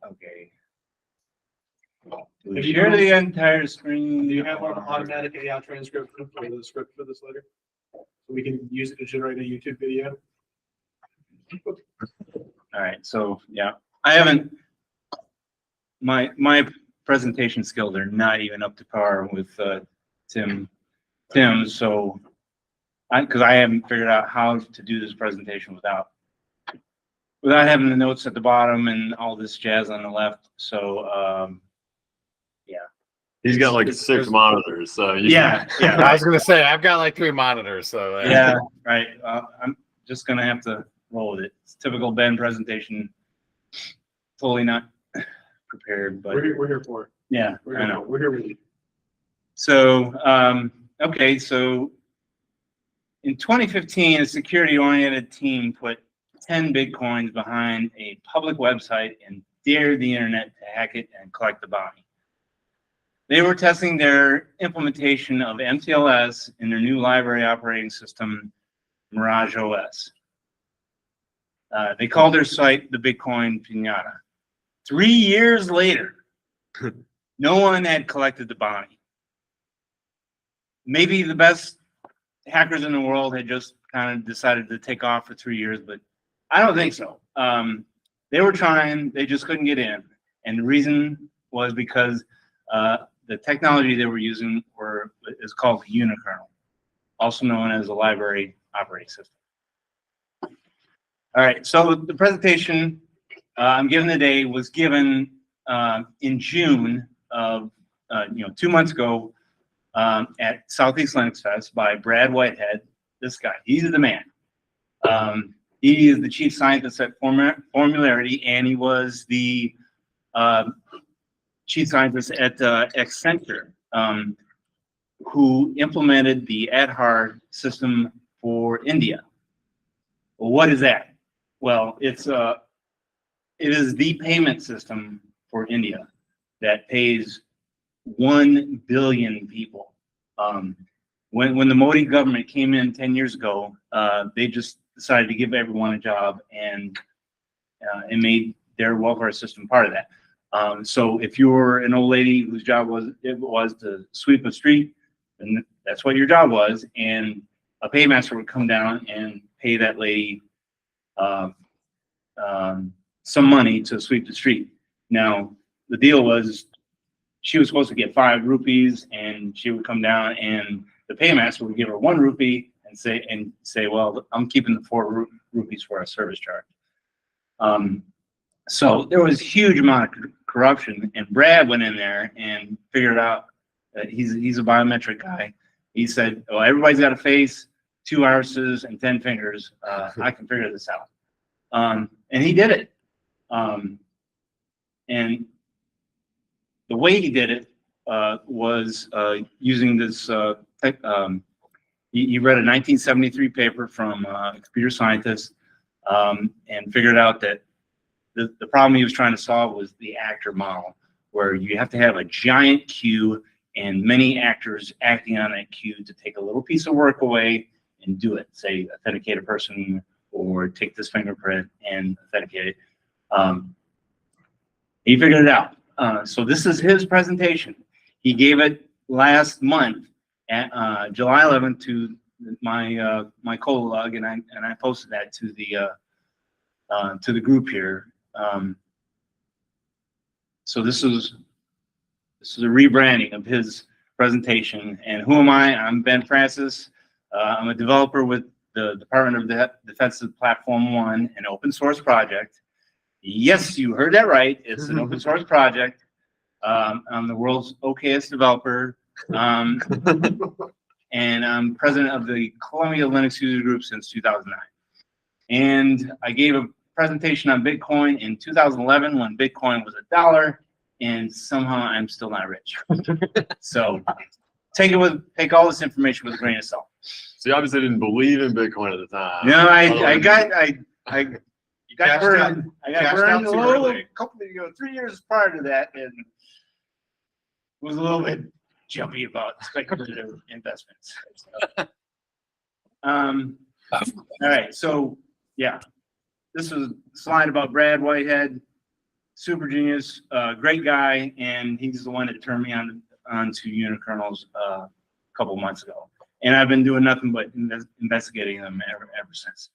Okay. We share the entire screen. Do you have an automatic AI transcription for the script for this letter? So we can use it to generate a YouTube video. All right, so yeah, I haven't. My presentation skills are not even up to par with Tim. So because I haven't figured out how to do this presentation without having the notes at the bottom and all this jazz on the left. So yeah. He's got like 6 monitors, so Yeah. I was gonna say I've got like 3 monitors, so Yeah, right. I'm just gonna have to roll with it. It's typical Ben presentation. Totally not prepared, but We're here for it. yeah, I know. We're here with you. So okay, so in 2015, a security-oriented team put 10 Bitcoins behind a public website and dared the internet to hack it and collect the bounty. They were testing their implementation of MTLS in their new library operating system, Mirage OS. They called their site the Bitcoin Pinata. 3 years later, no one had collected the bounty. Maybe the best hackers in the world had just kind of decided to take off for 3 years, but I don't think so. They were trying, they just couldn't get in. And the reason was because the technology they were using is called Unikernel, also known as a library operating system. All right, so the presentation I'm giving today was given in June of 2 months ago at Southeast Linux Fest by Brad Whitehead. This guy, he's the man. He is the chief scientist at Formularity, and he was the chief scientist at Accenture, who implemented the Aadhaar system for India. Well, what is that? Well, it is the payment system for India that pays 1 billion people. When the Modi government came in 10 years ago, they just decided to give everyone a job and made their welfare system part of that. So if you were an old lady whose job was to sweep a street, then that's what your job was, and a paymaster would come down and pay that lady some money to sweep the street. Now, the deal was she was supposed to get 5 rupees, and she would come down, and the paymaster would give her 1 rupee and say, well, I'm keeping the 4 rupees for a service charge. So there was a huge amount of corruption, and Brad went in there and figured out that he's a biometric guy. He said, "Oh, everybody's got a face, 2 irises, and 10 fingers. I can figure this out." And he did it. And the way he did it was using this. He read a 1973 paper from a computer scientist and figured out that the problem he was trying to solve was the actor model, where you have to have a giant queue and many actors acting on that queue to take a little piece of work away and do it. Say, authenticate a person, or take this fingerprint and authenticate it. He figured it out. So this is his presentation. He gave it last month at July 11th to my Cololog, and I posted that to the group here. So this is a rebranding of his presentation. And who am I? I'm Ben Francis. I'm a developer with the Department of Defense's Platform One, an open source project. Yes, you heard that right. It's an open source project. I'm the world's okayest developer. And I'm president of the Columbia Linux User Group since 2009. And I gave a presentation on Bitcoin in 2011 when Bitcoin was $1, and somehow I'm still not rich. So take all this information with a grain of salt. So you obviously didn't believe in Bitcoin at the time. No, I got burned. I got cashed burned out a too little early. couple of 3 years prior to that, and was a little bit jumpy about speculative investments. All right, so Yeah. This was a slide about Brad Whitehead, super genius, great guy, and he's the one that turned me onto Unikernels a couple months ago. And I've been doing nothing but investigating them ever since.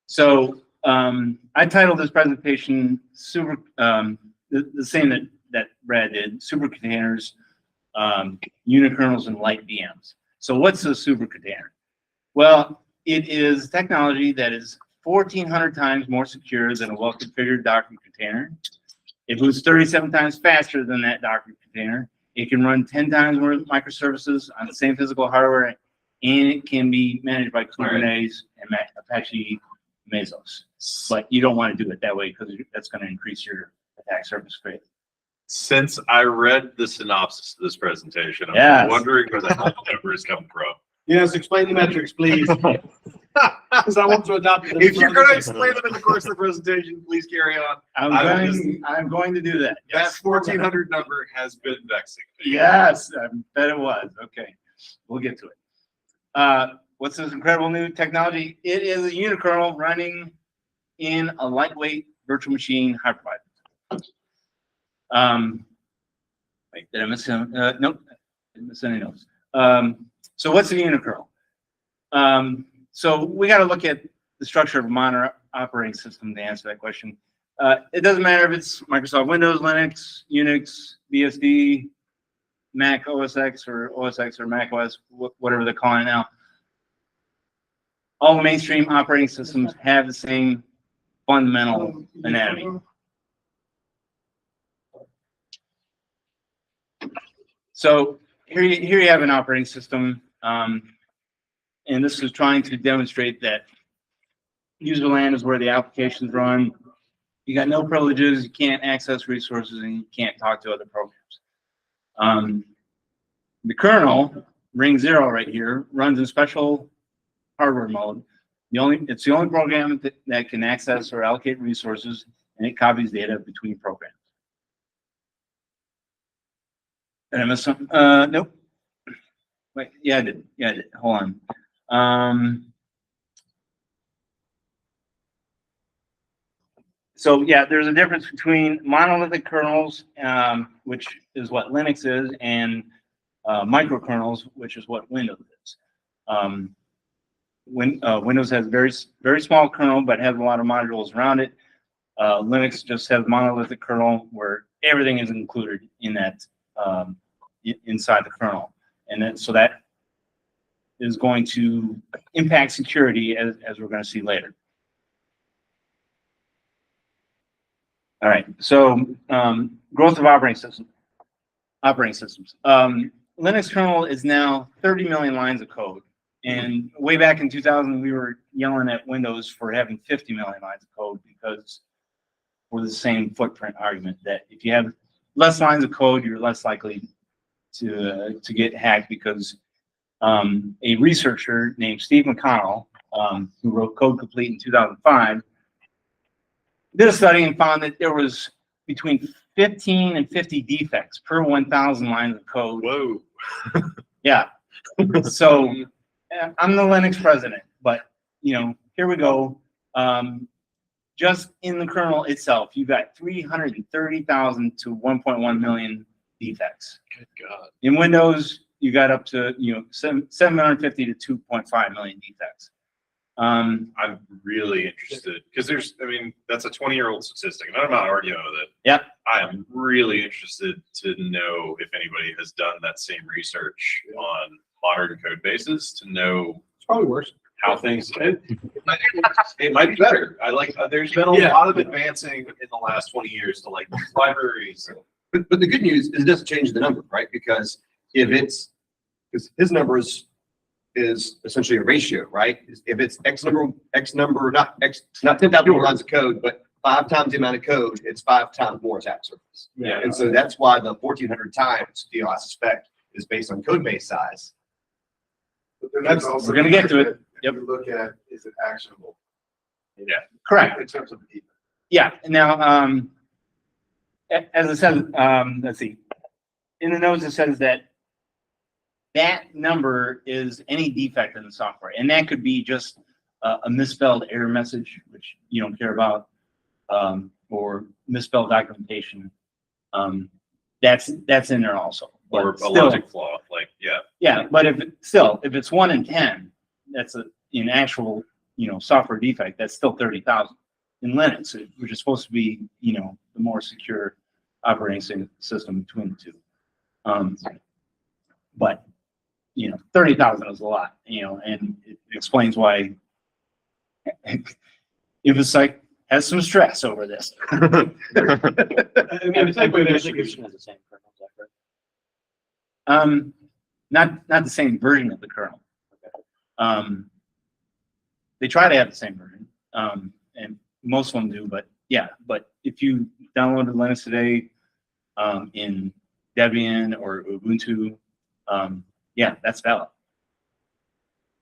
So I titled this presentation "Super," the same that Brad did: super containers, unikernels, and LightVMs. So what's a super container? Well, it is technology that is 1,400 times more secure than a well-configured Docker container. It moves 37 times faster than that Docker container. It can run 10 times more microservices on the same physical hardware, and it can be managed by Kubernetes and Apache Mesos. But you don't want to do it that way because that's going to increase your attack surface greatly. Since I read the synopsis of this presentation, I'm Yes. wondering where the whole number is coming from. Yes, explain the metrics, please. Because I want to adopt it. If you're going to explain them in the course of the presentation, please carry on. I'm going to do that. That 1,400 number has been vexing. Yes, I bet it was. Okay, we'll get to it. What's this incredible new technology? It is a unikernel running in a lightweight virtual machine hypervisor. Wait, did I miss him? Nope, didn't miss any notes. So what's a unikernel? So we got to look at the structure of a modern operating system to answer that question. It doesn't matter if it's Microsoft Windows, Linux, Unix, BSD, Mac OS X or Mac OS, whatever they're calling it now. All the mainstream operating systems have the same fundamental anatomy. So here you have an operating system, and this is trying to demonstrate that user land is where the applications run. You got no privileges, you can't access resources, and you can't talk to other programs. The kernel, ring 0 right here, runs in special hardware mode. It's the only program that can access or allocate resources, and it copies data between programs. Did I miss something? Nope. Wait, yeah, I did. Yeah, I did. Hold on. So yeah, there's a difference between monolithic kernels, which is what Linux is, and microkernels, which is what Windows is. Windows has very small kernel, but has a lot of modules around it. Linux just has monolithic kernel where everything is included in that inside the kernel, and then so that is going to impact security as we're going to see later. All right, so growth of operating systems. Linux kernel is now 30 million lines of code. And way back in 2000, we were yelling at Windows for having 50 million lines of code because we're the same footprint argument that if you have less lines of code, you're less likely to get hacked because a researcher named Steve McConnell, who wrote Code Complete in 2005, did a study and found that there was between 15 and 50 defects per 1,000 lines of code. Whoa. Yeah. So I'm the Linux president, but here we go. Just in the kernel itself, you've got 330,000 to 1.1 million defects. Good God. In Windows, you got up to 750 to 2.5 million defects. I'm really interested because that's a 20-year-old statistic, and I'm not arguing with it. Yep. I am really interested to know if anybody has done that same research on modern code bases to know It's probably worse. how things. It might be better. There's been a lot of advancing in the last 20 years to libraries. But the good news is it doesn't change the number, right? Because because his number is essentially a ratio, right? If it's X number, not 10,000 more lines of code, but 5 times the amount of code, it's 5 times more attack surface. Yeah. And so that's why the 1,400 times deal, I suspect, is based on code base size. But then there's also We're going to get to it. Yep. You look at, is it actionable? Yeah. Correct. In terms of the defense. Yeah. Now, as I said, let's see. In the notes, it says that number is any defect in the software, and that could be just a misspelled error message, which you don't care about, or misspelled documentation, that's in there also. But Or a still- logic flaw, like, yeah. Yeah, but if it's 1 in 10, that's an actual, software defect. That's still 30,000 in Linux, which is supposed to be, the more secure operating system between the two. But 30,000 is a lot, and it explains why InfoSec has some stress over this. I mean, the same way that I think it's- Distribution has the same kernel, is that correct? Not the same version of the kernel. They try to have the same version, and most of them do. But if you downloaded Linux today in Debian or Ubuntu, that's valid.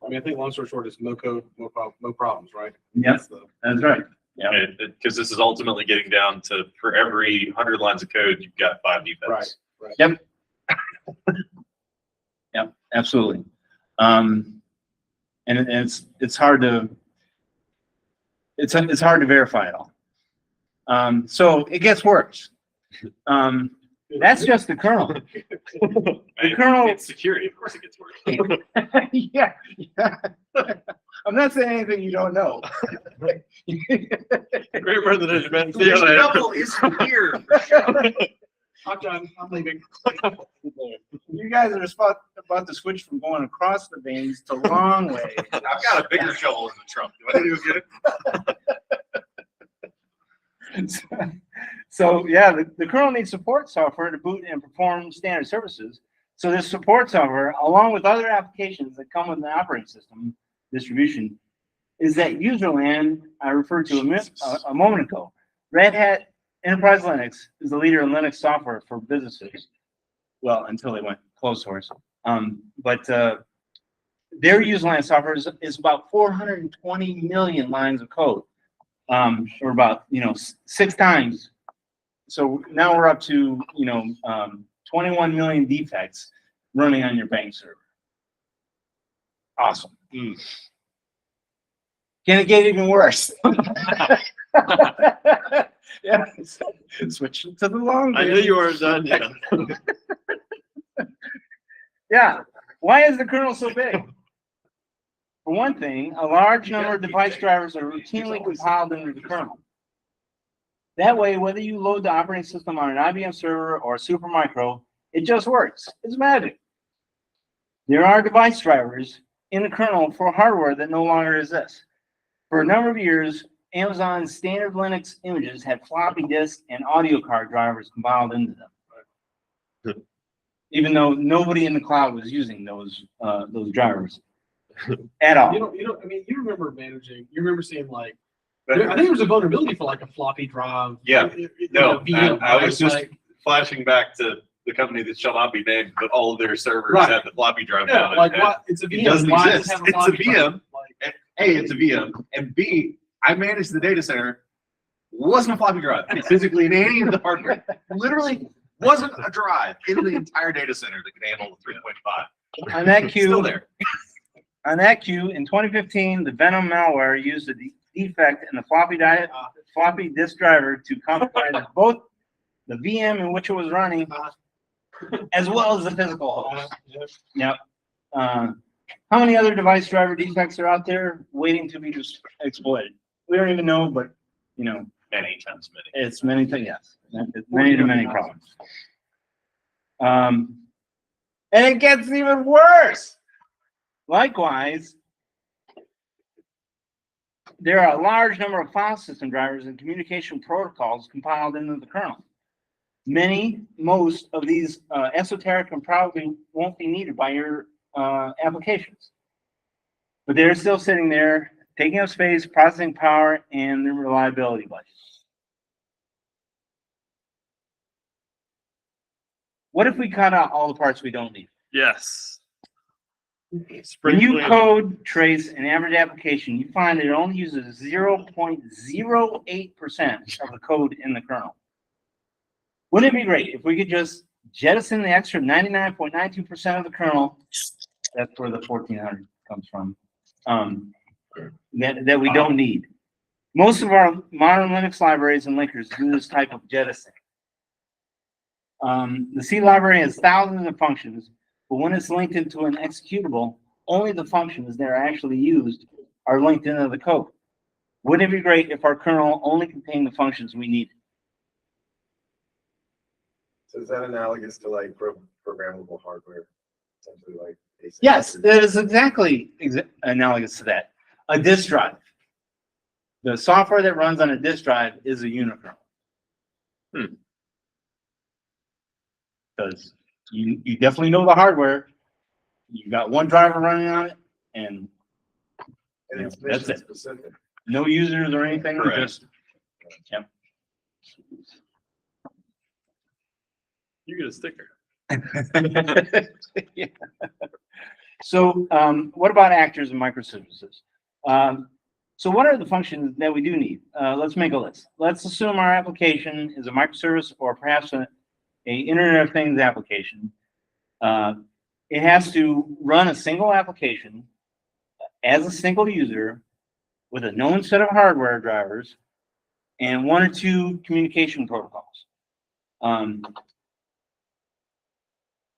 I mean, I think long story short is no code, no problems, right? Yes, That's that's right. Yeah. Because this is ultimately getting down to, for every 100 lines of code, you've got 5 defects. Right. Yep. Yep, absolutely. And it's hard to verify it all. So it gets worse. That's just the kernel. The kernel- It's security, of course it gets worse. Yeah. I'm not saying anything you don't know. Great presentation, This double is here. I'm leaving. You guys are about to switch from going across the veins to long way. I've got a bigger shovel in the trunk. Do I need to go get it? So yeah, the kernel needs support software to boot and perform standard services. So this support software, along with other applications that come with an operating system distribution, is that user land I referred to a moment ago. Red Hat Enterprise Linux is the leader in Linux software for businesses. Well, until they went closed source. But their user land software is about 420 million lines of code, or about 6 times. So now we're up to 21 million defects running on your bank server. Awesome. Can it get even worse? Yeah. Switch to the long. I knew you weren't done yet. Yeah. Why is the kernel so big? For one thing, a large number of device drivers are routinely compiled into the kernel. That way, whether you load the operating system on an IBM server or a Supermicro, it just works. It's magic. There are device drivers in the kernel for hardware that no longer exists. For a number of years, Amazon's standard Linux images had floppy disk and audio card drivers compiled into them, even though nobody in the cloud was using those drivers at all. I mean, you remember seeing like, I think there was a vulnerability for like a floppy drive. Yeah. No, VM, I was right? just flashing back to the company that shall not be named, but all of their servers Right. had the floppy drive Yeah, mounted. like And what? It's a VM. It doesn't Why does it exist. have a It's a floppy drive? VM. Like, A, it's a VM, and B, I managed the data center. Wasn't a floppy drive physically in any of the hardware. Literally wasn't a drive in the entire data center that could handle the 3.5. On that Still queue, there. in 2015, the Venom malware used a defect in the floppy disk driver to compromise both the VM in which it was running, as well as the physical host. Yep. How many other device driver defects are out there waiting to be exploited? We don't even know, but Many times many. it's many things. Yes, it's many to many problems. And it gets even worse. Likewise, there are a large number of file system drivers and communication protocols compiled into the kernel. Most of these esoteric and probably won't be needed by your applications. But they're still sitting there, taking up space, processing power, and the reliability budget. What if we cut out all the parts we don't need? Yes. When you code trace an average application, you find that it only uses 0.08% of the code in the kernel. Wouldn't it be great if we could just jettison the extra 99.92% of the kernel? That's where the 1400 comes from. that we don't need. Most of our modern Linux libraries and linkers do this type of jettisoning. The C library has thousands of functions, but when it's linked into an executable, only the functions that are actually used are linked into the code. Wouldn't it be great if our kernel only contained the functions we need? So is that analogous to like programmable hardware? Essentially like basic. Yes, that is exactly analogous to that. A disk drive. The software that runs on a disk drive is a unikernel. Because you definitely know the hardware. You got one driver running on it, and And it's that's mission it. specific. No users or anything. Correct. Just yep. You get a sticker. Yeah. So, what about actors and microservices? So what are the functions that we do need? Let's make a list. Let's assume our application is a microservice or perhaps a Internet of Things application. It has to run a single application as a single user with a known set of hardware drivers and one or two communication protocols.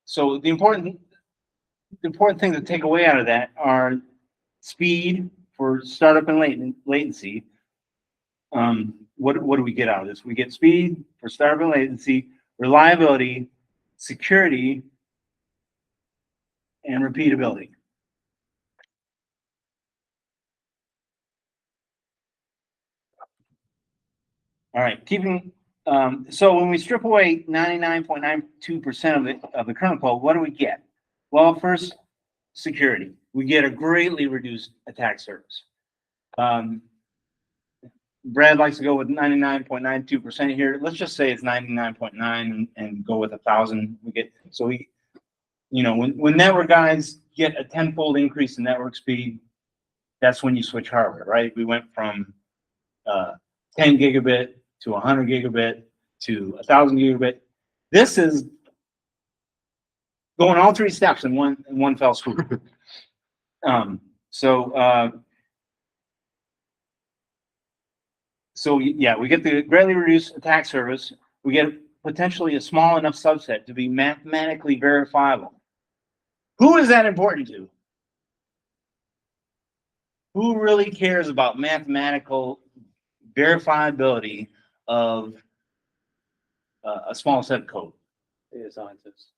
So the important things to take away out of that are speed for startup and latency. What do we get out of this? We get speed for startup and latency, reliability, security, and repeatability. All right, so when we strip away 99.92% of the kernel code, what do we get? Well, first, security. We get a greatly reduced attack surface. Brad likes to go with 99.92% here. Let's just say it's 99.9 and go with 1,000. When network guys get a 10-fold increase in network speed, that's when you switch hardware, right? We went from 10 gigabit to 100 gigabit to 1,000 gigabit. This is going all three steps in one fell swoop. So yeah, we get the greatly reduced attack surface. We get potentially a small enough subset to be mathematically verifiable. Who is that important to? Who really cares about mathematical verifiability of a small set of code? Data scientists.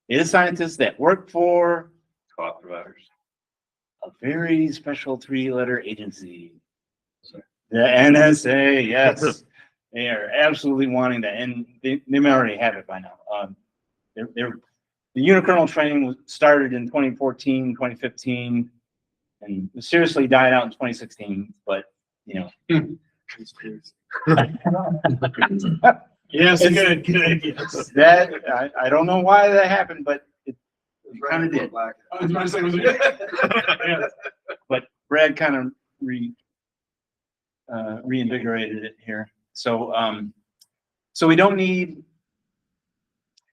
Data scientists that work for Cloud providers. a very special 3-letter agency. The NSA, yes. They are absolutely wanting that, and they may already have it by now. The unikernel training started in 2014, 2015, and seriously died out in 2016, but, Yes, good. Yes. that, I don't know why that happened, but it kind of did. I was about to say, was it good? Yeah. But Brad kind of reinvigorated it here. So we don't need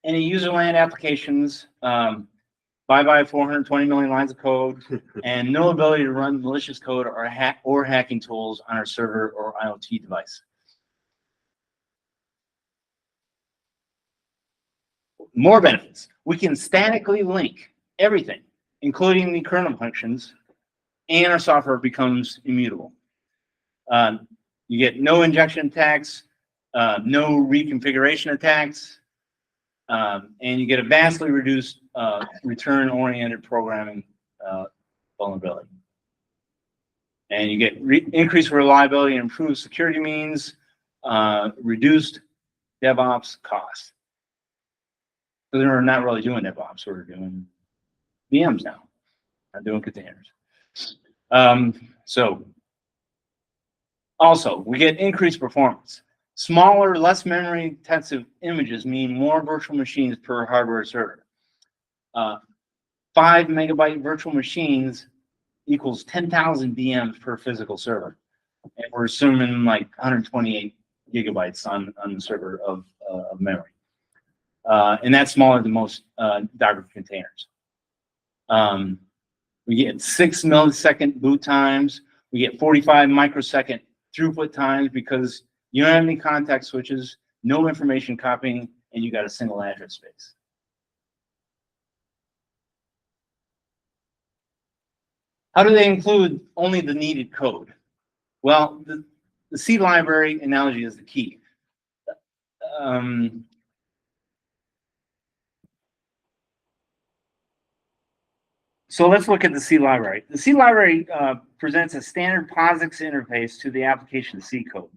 any user land applications, bye 420 million lines of code, and no ability to run malicious code or hacking tools on our server or IoT device. More benefits. We can statically link everything, including the kernel functions, and our software becomes immutable. You get no injection attacks, no reconfiguration attacks, and you get a vastly reduced return-oriented programming vulnerability. And you get increased reliability and improved security means, reduced DevOps costs. So we're not really doing DevOps, we're doing VMs now, not doing containers. Also, we get increased performance. Smaller, less memory-intensive images mean more virtual machines per hardware server. 5 megabyte virtual machines equals 10,000 VMs per physical server. And we're assuming like 128 gigabytes on the server of memory. And that's smaller than most Docker containers. We get 6 millisecond boot times. We get 45 microsecond throughput times because you don't have any context switches, no information copying, and you got a single address space. How do they include only the needed code? Well, the C library analogy is the key. So let's look at the C library. The C library presents a standard POSIX interface to the application C code.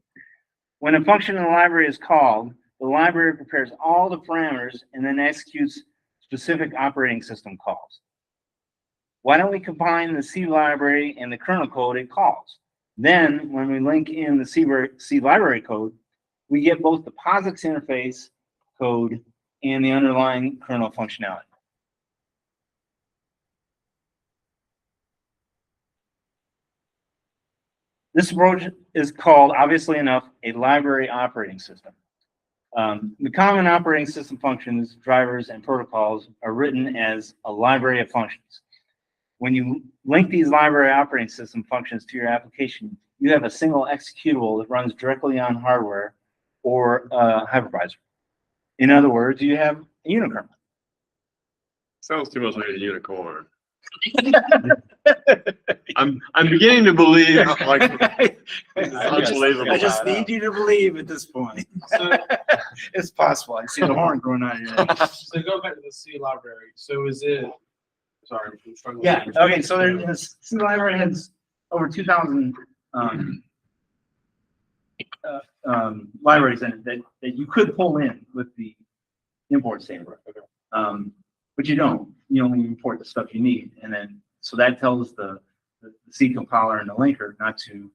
When a function in the library is called, the library prepares all the parameters and then executes specific operating system calls. Why don't we combine the C library and the kernel code it calls? Then, when we link in the C library code, we get both the POSIX interface code and the underlying kernel functionality. This approach is called, obviously enough, a library operating system. The common operating system functions, drivers, and protocols are written as a library of functions. When you link these library operating system functions to your application, you have a single executable that runs directly on hardware or a hypervisor. In other words, you have a unikernel. Sounds too much like a unicorn. I'm beginning to believe like this is unbelievable. I just need you to believe at this point. So, It's possible. I see the horn growing out of your head. so go back to the C library. So is it, sorry, I'm struggling. Yeah, okay, so there's, C library has over 2,000 libraries in it that you could pull in with the import standard. Okay. But you don't. You only import the stuff you need. And then, so that tells the C compiler and the linker not to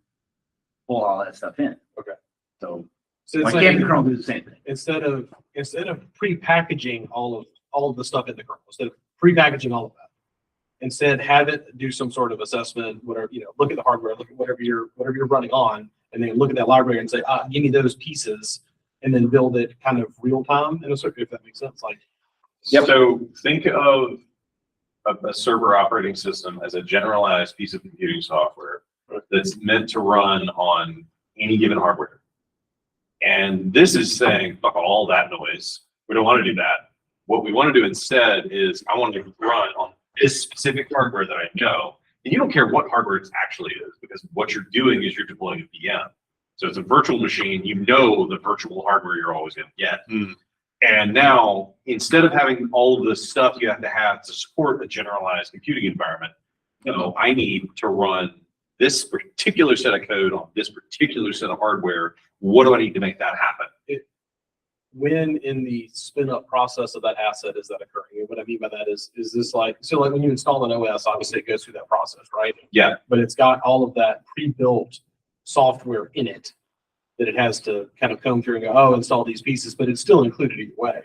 pull all that stuff in. Okay. So So why it's can't the like, kernel do the same thing? instead of pre-packaging all of the stuff in the kernel, instead of pre-packaging all of that, instead have it do some sort of assessment, whatever, look at the hardware, look at whatever you're running on, and then look at that library and say, give me those pieces, and then build it kind of real time in a circuit, if that makes sense. Like, Yep. So think of a server operating system as a generalized piece of computing software that's meant to run on any given hardware. And this is saying, fuck all that noise. We don't want to do that. What we want to do instead is I want to run on this specific hardware that I know. And you don't care what hardware it actually is, because what you're doing is you're deploying a VM. So it's a virtual machine. You know the virtual hardware you're always going to get. And now, instead of having all of the stuff you have to support a generalized computing environment, I need to run this particular set of code on this particular set of hardware. What do I need to make that happen? when in the spin up process of that asset is that occurring? And what I mean by that is this like, so like when you install an OS, obviously it goes through that process, right? Yeah. But it's got all of that pre-built software in it that it has to kind of comb through and go, oh, install these pieces, but it's still included either way.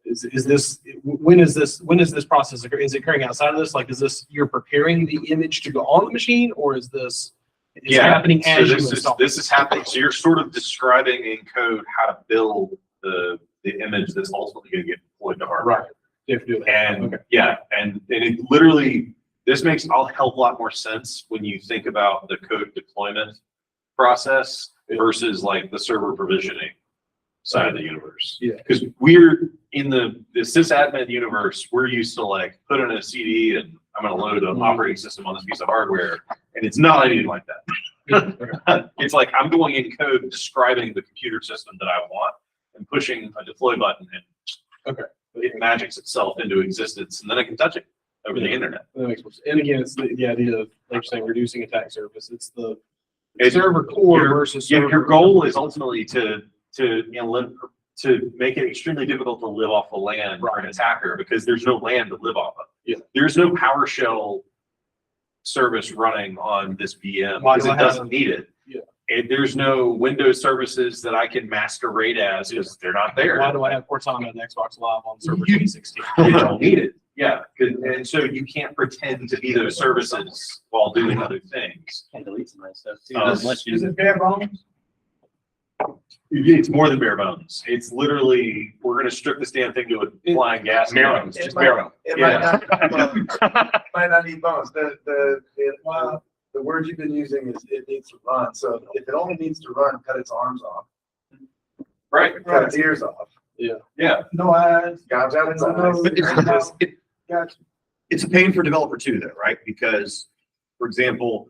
Is this, when is this process occur? Is it occurring outside of this? Like, is this, you're preparing the image to go on the machine, or is this happening as you install? This is happening. So you're sort of describing in code how to build the image that's ultimately going to get deployed to hardware. Right. You have to do that. And Okay. yeah, and it literally, this makes a hell of a lot more sense when you think about the code deployment process versus like the server provisioning side of the universe. Yeah. Because we're in the sysadmin universe, we're used to like put in a CD and I'm going to load an operating system on this piece of hardware, and it's not anything like that. It's like I'm going in code describing the computer system that I want and pushing a deploy button, and it magics itself into existence, and then I can touch it over the internet. That makes more sense. And again, it's the idea of, like you're saying, reducing attack surface. It's the It's- server core your- versus Yeah, server. your goal is ultimately to make it extremely difficult to live off the land for an attacker, because there's no land to live off of. Yeah. There's no PowerShell service running on this VM Why because do it I have doesn't need it. Yeah. And there's no Windows services that I can masquerade as because they're not there. Why do I have Cortana and Xbox Live on server You- 2016? You don't need it. Yeah, and so you can't pretend to be those services while doing other things. Can delete some of that stuff too. Unless Unless you, bare bones? It's more than bare bones. It's literally, we're gonna strip this damn thing to a flying gas. Bare can. bones, Just just bare bones. It Yeah. might not need bones. Might not need bones. The the word you've been using is it needs to run. So if it only needs to run, cut its arms off, Right. cut its ears off. Yeah. No eyes. Gouge out its eyes. But Gotcha. it's a pain for developer too, though, right? Because, for example,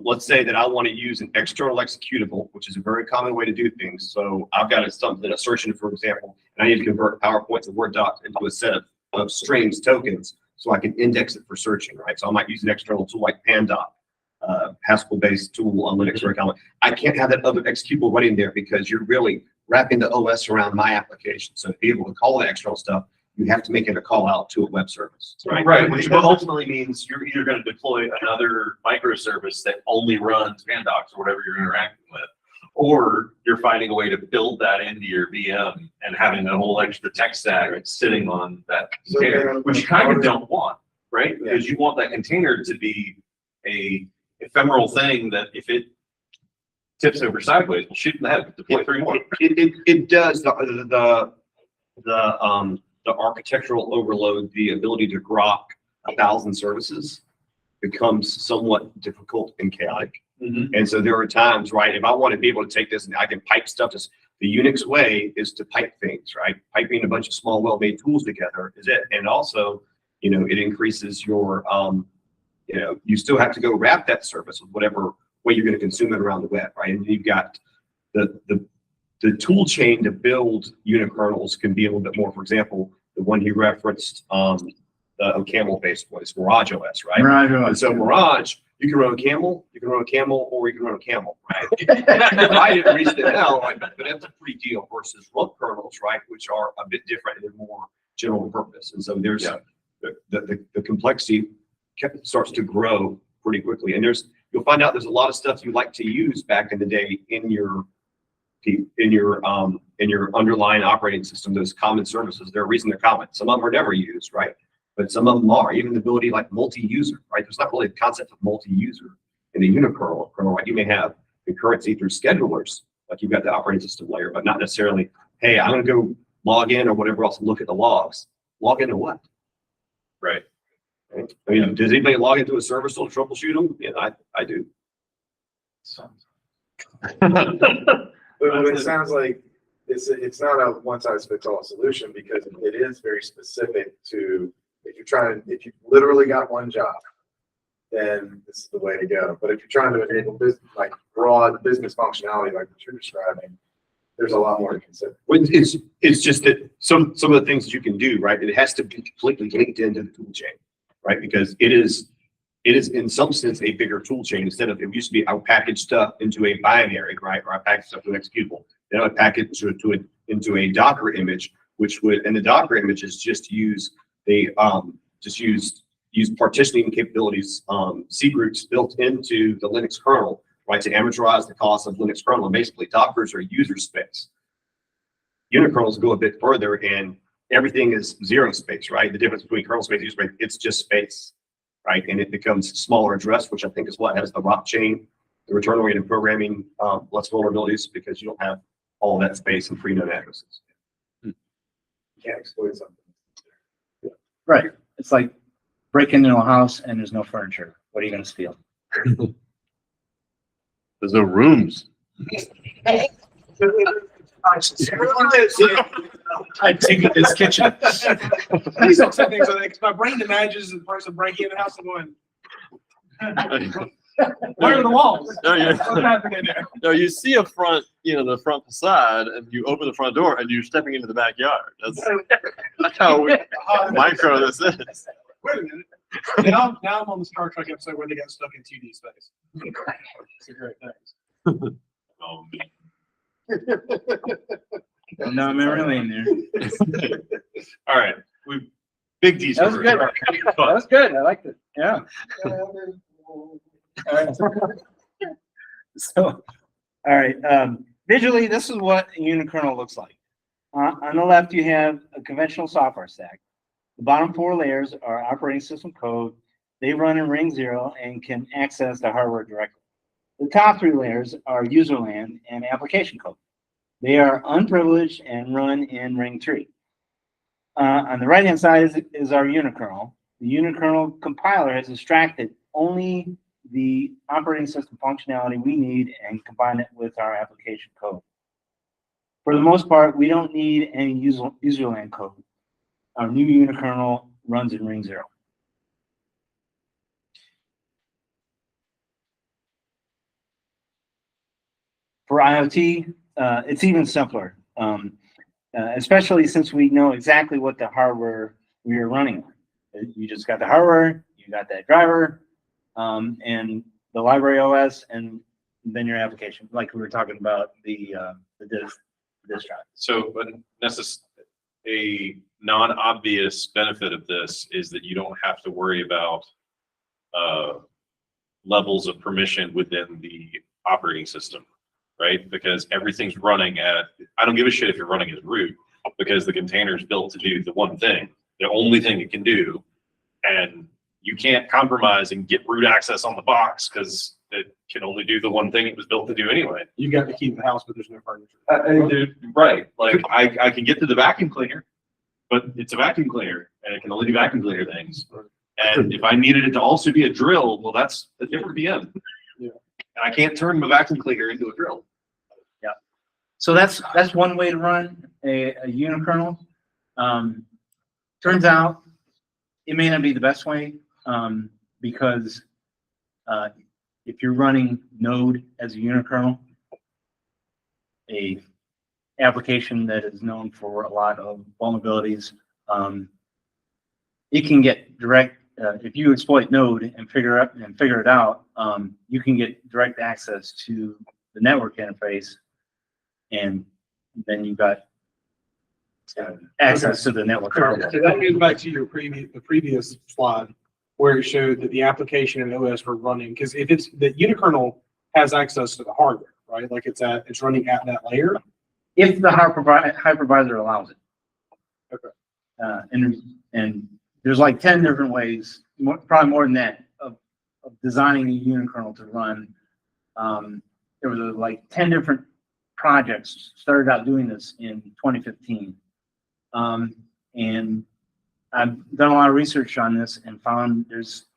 let's say that I want to use an external executable, which is a very common way to do things. So I've got a search engine, for example, and I need to convert PowerPoint to Word doc into a set of strings, tokens, so I can index it for searching, right? So I might use an external tool like Pandoc, Haskell-based tool on Linux very common. I can't have that other executable running there because you're really wrapping the OS around my application. So to be able to call the external stuff, you have to make it a call out to a web service. Right, which ultimately means you're either going to deploy another microservice that only runs Pandocs or whatever you're interacting with, or you're finding a way to build that into your VM and having a whole extra tech stack sitting on that container, which you kind of don't want, right? Because you want that container to be a ephemeral thing that if it tips over sideways, we'll shoot in the head, deploy 3 more. It does the architectural overload, the ability to grok 1,000 services becomes somewhat difficult and chaotic. And so there are times, right, if I want to be able to take this and I can pipe stuff, just the Unix way is to pipe things, right? Piping a bunch of small, well-made tools together is it. And also, you know, it increases your, you know, you still have to go wrap that service with whatever way you're going to consume it around the web, right? And you've got the tool chain to build unikernels can be a little bit more. For example, the one he referenced, the camel-based one is Mirage OS, right? Mirage And OS. so Mirage, you can run a camel, or you can run a camel, right? I didn't reach the L, right? But that's a pretty deal versus rump kernels, right? Which are a bit different and more general purpose. And so there's the complexity starts to grow pretty quickly. And you'll find out there's a lot of stuff you like to use back in the day in your underlying operating system, those common services. There's a reason they're common. Some of them are never used, right? But some of them are. Even the ability like multi-user, right? There's not really a concept of multi-user in the unikernel, right? You may have concurrency through schedulers, like you've got the operating system layer, but not necessarily, hey, I'm going to go log in or whatever else and look at the logs. Log into what? Right. Right? I mean, does anybody log into a service to troubleshoot them? Yeah, I do. But it sounds like it's not a one-size-fits-all solution because it is very specific to if you've literally got one job, then this is the way to go. But if you're trying to enable like broad business functionality like what you're describing, there's a lot more to consider. Well, it's just that some of the things that you can do, right? It has to be completely linked into the tool chain, right? Because it is in some sense a bigger tool chain. Instead of, it used to be I would package stuff into a binary, right? Or I package stuff to an executable. Then I would package into a Docker image, which would, and the Docker images just use use partitioning capabilities, C groups built into the Linux kernel, right? To amortize the cost of Linux kernel. And basically Dockers are user space. Unikernels go a bit further and everything is zero space, right? The difference between kernel space and user space, it's just space. Right, and it becomes smaller address, which I think is what has the ROP chain, the return-oriented programming, less vulnerabilities because you don't have all that space and free node addresses. You can't exploit something. Right. It's like break into a house and there's no furniture. What are you going to steal? There's no rooms. I take it this kitchen. These are things like my brain imagines the person breaking in the house and going, where are the walls? No, What's happening there? No, you see a front, the front facade, and you open the front door, and you're stepping into the backyard. That's how micro this is. Wait a minute. Now I'm on the Star Trek episode where they got stuck in 2D space. It's a great thing. Oh, man. No, I'm in there. All right, big That was good. That was good. I liked it. Yeah. So, all right. Visually, this is what a unikernel looks like. On the left, you have a conventional software stack. The bottom 4 layers are operating system code. They run in ring 0 and can access the hardware directly. The top 3 layers are user land and application code. They are unprivileged and run in ring 3. On the right-hand side is our unikernel. The unikernel compiler has extracted only the operating system functionality we need and combine it with our application code. For the most part, we don't need any userland code. Our new unikernel runs in ring 0. For IoT, it's even simpler, especially since we know exactly what the hardware we are running on. You just got the hardware, you got that driver, and the library OS, and then your application, like we were talking about the disk drive. So, but a non-obvious benefit of this is that you don't have to worry about levels of permission within the operating system, right? Because everything's running at, I don't give a shit if you're running as root, because the container is built to do the one thing, the only thing it can do, and you can't compromise and get root access on the box because it can only do the one thing it was built to do anyway. You got the key to the house, but there's no furniture. Right. Like I can get to the vacuum cleaner, but it's a vacuum cleaner and it can only do vacuum cleaner things. And if I needed it to also be a drill, well, that's a different VM. Yeah. And I can't turn my vacuum cleaner into a drill. Yeah. So that's one way to run a unikernel. Turns out it may not be the best way because if you're running Node as a unikernel, a application that is known for a lot of vulnerabilities, it can get direct. If you exploit Node and figure it out, you can get direct access to the network interface, and then you've got access to the network hardware. So that goes back to your previous slide where it showed that the application and OS were running, because if it's the unikernel has access to the hardware, right? Like it's running at that layer. If the hypervisor allows it. Okay. And there's like 10 different ways, probably more than that, of designing a unikernel to run. There was like 10 different projects started out doing this in 2015. And I've done a lot of research on this and found there's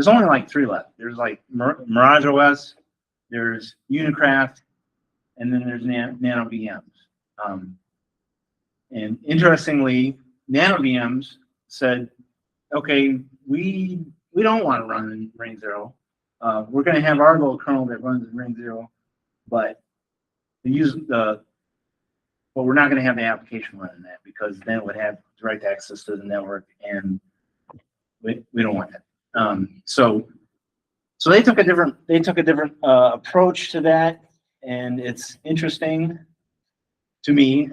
only like 3 left. There's like Mirage OS, there's Unicraft, and then there's Nano VMs. And interestingly, Nano VMs said, okay, we don't want to run in ring 0. We're going to have our little kernel that runs in ring 0, but we're not going to have the application running that because then it would have direct access to the network, and we don't want that. So they took a different approach to that, and it's interesting to me.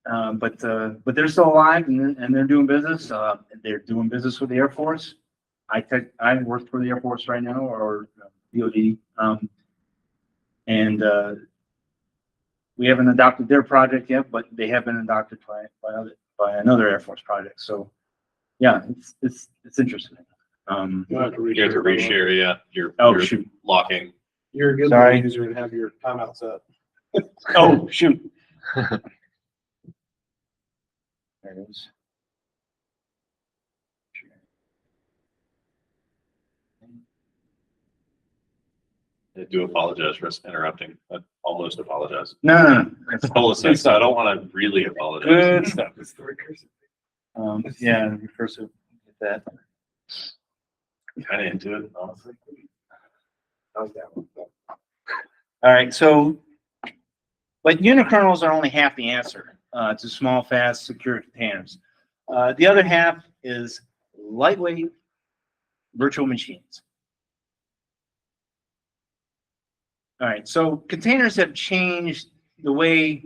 But they're still alive and they're doing business. They're doing business with the Air Force. I work for the Air Force right now, or DoD, and we haven't adopted their project yet, but they have been adopted by another Air Force project. So yeah, it's interesting. You have to You have to reshare, yeah. You're Shoot. locking. You're a good Sorry. user and have your timeout set. Oh shoot. There it is. I do apologize for interrupting. I almost apologize. No. It's full of sense. I don't want to really apologize. Good stuff. Yeah, recursive. Get that. Kind of into it, honestly. How's that one? All right, so, but unikernels are only half the answer to small, fast, secure containers. The other half is lightweight virtual machines. All right, so containers have changed the way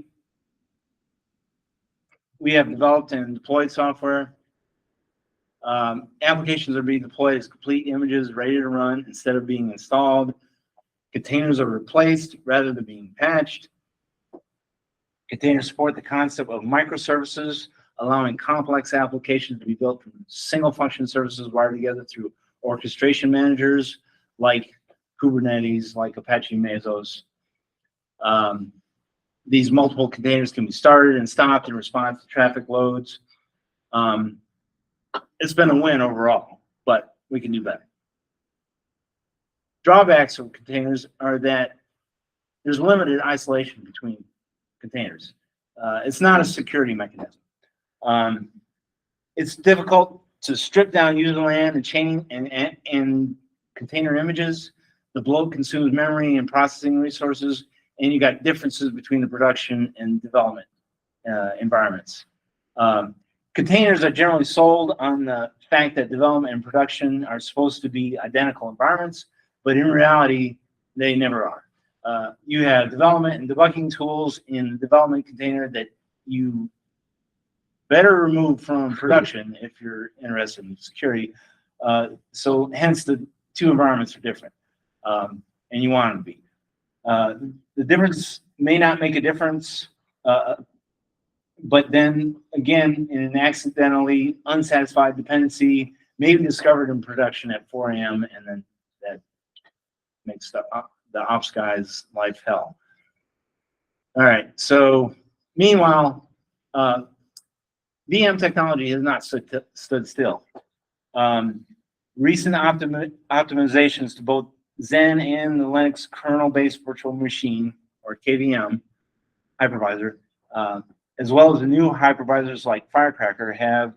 we have developed and deployed software. Applications are being deployed as complete images ready to run instead of being installed. Containers are replaced rather than being patched. Containers support the concept of microservices, allowing complex applications to be built from single function services wired together through orchestration managers like Kubernetes, like Apache Mesos. These multiple containers can be started and stopped in response to traffic loads. It's been a win overall, but we can do better. Drawbacks of containers are that there's limited isolation between containers. It's not a security mechanism. It's difficult to strip down user land and chain and container images. The bloat consumes memory and processing resources, and you got differences between the production and development environments. Containers are generally sold on the fact that development and production are supposed to be identical environments, but in reality, they never are. You have development and debugging tools in the development container that you better remove from production if you're interested in security. So hence the two environments are different, and you want them to be. The difference may not make a difference, but then again, in an accidentally unsatisfied dependency may be discovered in production at 4 a.m. and then that makes the ops guy's life hell. All right, so meanwhile, VM technology has not stood still. Recent optimizations to both Xen and the Linux kernel-based virtual machine, or KVM, hypervisor, as well as the new hypervisors like Firecracker, have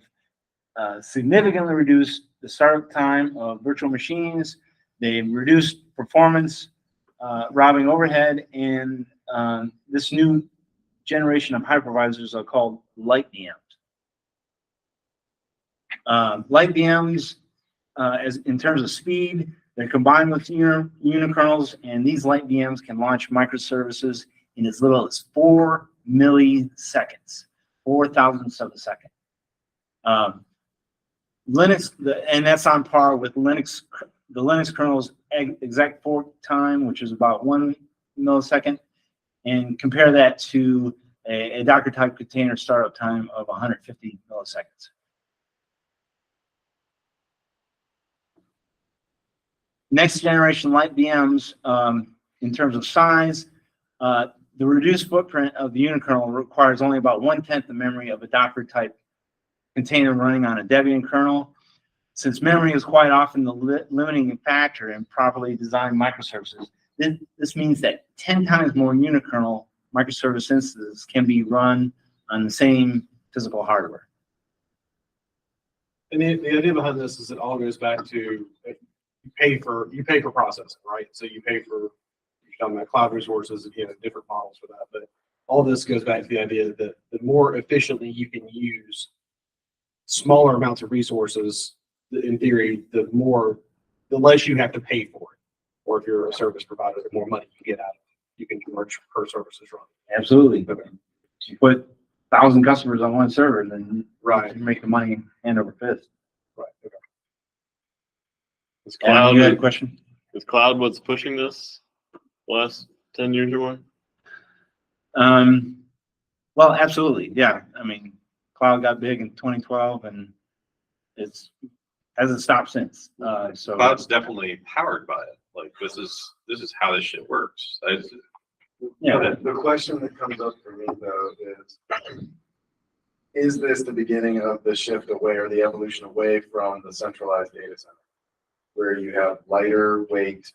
significantly reduced the startup time of virtual machines. They've reduced performance, robbing overhead, and this new generation of hypervisors are called LightVMs. LightVMs, as in terms of speed, they're combined with Unikernels, and these LightVMs can launch microservices in as little as 4 milliseconds, 4 thousandths of a second. Linux, and that's on par with Linux, the Linux kernel's exact fork time, which is about 1 millisecond, and compare that to a Docker type container startup time of 150 milliseconds. Next generation LightVMs, in terms of size, the reduced footprint of the Unikernel requires only about 1/10 the memory of a Docker type container running on a Debian kernel. Since memory is quite often the limiting factor in properly designed microservices, this means that 10 times more Unikernel microservice instances can be run on the same physical hardware. And the idea behind this is it all goes back to you pay for processing, right? So you pay for, you're talking about cloud resources, different models for that. But all this goes back to the idea that the more efficiently you can use smaller amounts of resources, in theory, the less you have to pay for it. Or if you're a service provider, the more money you get out of it. You can charge per services run. Absolutely. You put 1,000 customers on one server, and then you make the money hand over fist. Right. Okay. Is cloud, you had a question? Is cloud what's pushing this last 10 years or more? Well, absolutely. Yeah. I mean, cloud got big in 2012 and hasn't stopped since. So Cloud's definitely powered by it. Like this is how this shit works. yeah. The question that comes up for me though is this the beginning of the shift away or the evolution away from the centralized data center, where you have lighter weight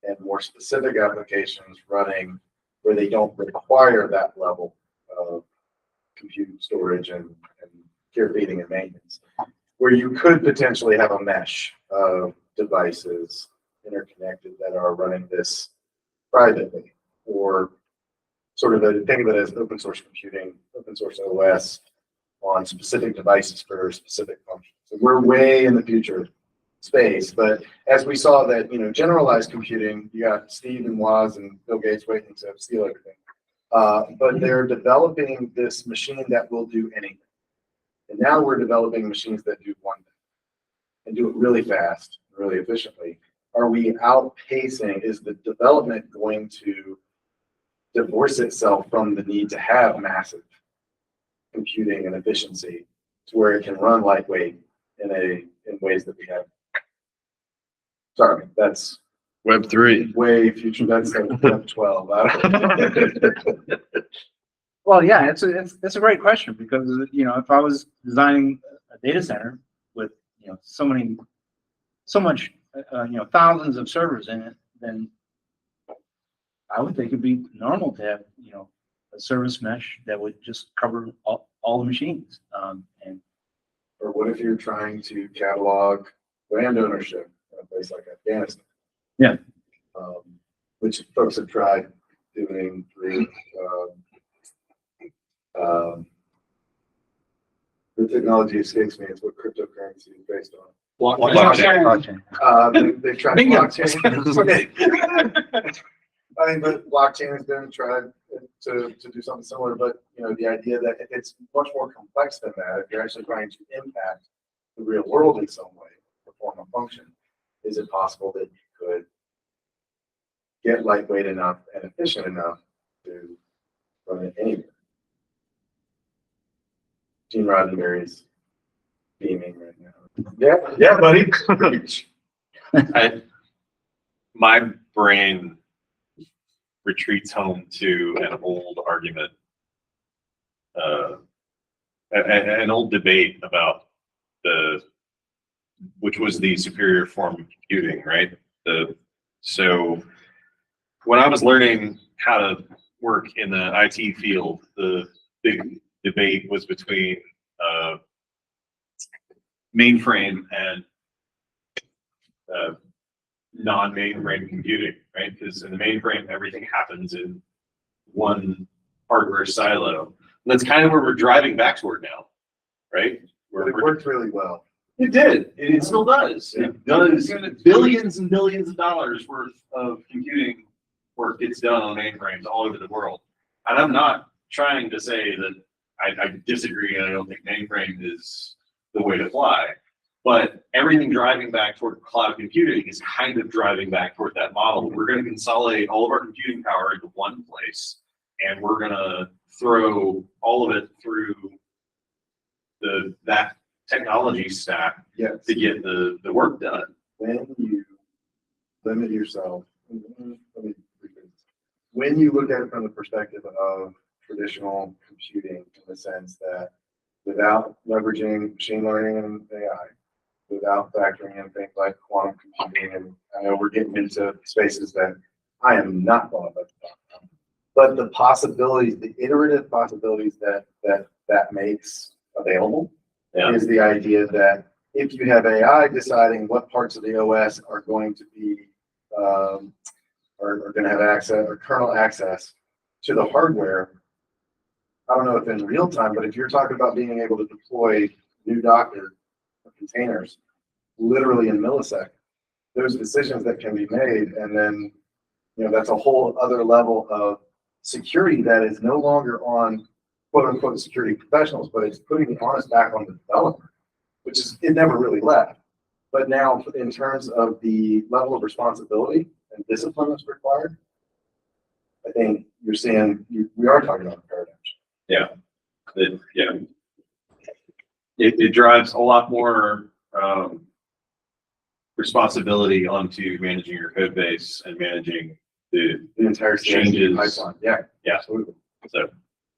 and more specific applications running where they don't require that level of compute storage and care feeding and maintenance, where you could potentially have a mesh of devices interconnected that are running this privately, or sort of think of it as open source computing, open source OS on specific devices for specific functions. So we're way in the future space, but as we saw that, generalized computing, you got Steve and Woz and Bill Gates waiting to steal everything. But they're developing this machine that will do anything. And now we're developing machines that do one thing and do it really fast, really efficiently. Are we outpacing, is the development going to divorce itself from the need to have massive computing and efficiency to where it can run lightweight in ways that we have? Sorry, that's Web3. way future. That's Web 12. Well, yeah, it's a great question because if I was designing a data center with so many so much, thousands of servers in it, then I would think it'd be normal to have, a service mesh that would just cover all the machines. And Or what if you're trying to catalog land ownership in a place like Afghanistan? Yeah. Which folks have tried doing through, the technology escapes me. It's what cryptocurrency is based on. They've tried Bingo. blockchain. I mean, but blockchain has been tried to do something similar, but the idea that it's much more complex than that. If you're actually trying to impact the real world in some way, perform a function, is it possible that you could get lightweight enough and efficient enough to run it anywhere? Gene Roddenberry's beaming right now. Yeah, buddy. My brain retreats home to an old argument, an old debate about which was the superior form of computing, right? So when I was learning how to work in the IT field, the big debate was between mainframe and non-mainframe computing, right? Because in the mainframe, everything happens in one hardware silo. And that's kind of where we're driving back toward now, right? But it worked really well. It did. It still does. It does. Billions and billions of dollars worth of computing work gets done on mainframes all over the world. And I'm not trying to say that I disagree and I don't think mainframe is the way to fly. But everything driving back toward cloud computing is kind of driving back toward that model. We're going to consolidate all of our computing power into one place, and we're going to throw all of it through that technology stack Yes. to get the work done. When you limit yourself, when you look at it from the perspective of traditional computing, in the sense that without leveraging machine learning and AI, without factoring in things like quantum computing, and I know we're getting into spaces that I am not going to talk about, but the possibilities, the iterative possibilities that makes available is the idea that if you have AI deciding what parts of the OS are going to be are going to have access or kernel access to the hardware, I don't know if in real time, but if you're talking about being able to deploy new Docker containers literally in milliseconds, there's decisions that can be made, and then that's a whole other level of security that is no longer on quote unquote security professionals, but it's putting the onus back on the developer, which is it never really left. But now in terms of the level of responsibility and discipline that's required, I think you're seeing we are talking about a paradigm shift. It drives a lot more responsibility onto managing your code base and managing the entire changes. pipeline. Yeah, Yeah. absolutely. So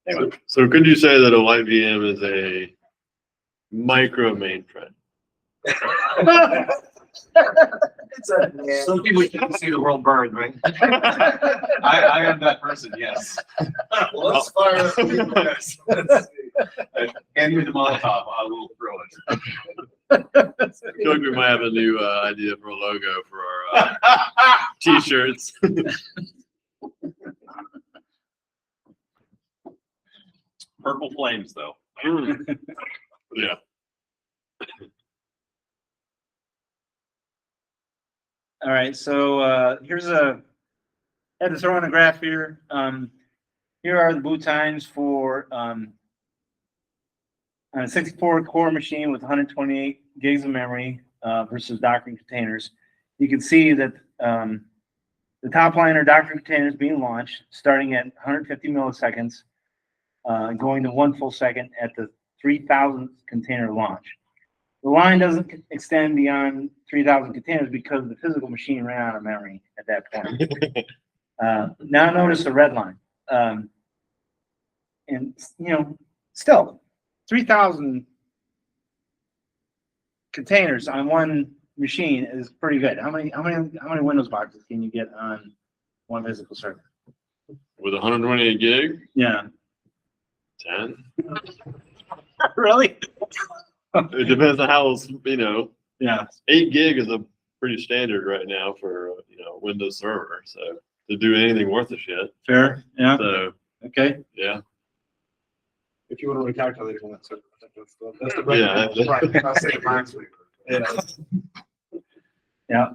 anyway, So could you say that a LightVM is a micro mainframe? Some people can't see the world burn, right? I am that person, yes. Let's fire up the US. Let's see. Hand me the Molotov, I will throw it. I feel like we might have a new idea for a logo for our t-shirts. Purple flames, though. Yeah. all right, so here's I had to throw in a graph here. Here are the boot times for on a 64 core machine with 128 gigs of memory versus Docker containers. You can see that the top line are Docker containers being launched, starting at 150 milliseconds, going to 1 full second at the 3,000th container launch. The line doesn't extend beyond 3,000 containers because the physical machine ran out of memory at that point. Now notice the red line. And, still 3,000 containers on one machine is pretty good. How many Windows boxes can you get on one physical server? With 128 gig, Yeah. 10. Really? It depends on how, Yeah. 8 gig is a pretty standard right now for, Windows Server. So to do anything worth a shit. Fair. Yeah. So, Okay. yeah. If you want to run a calculator on that server, that's the Yeah. right. I'll say Minesweeper. Yeah.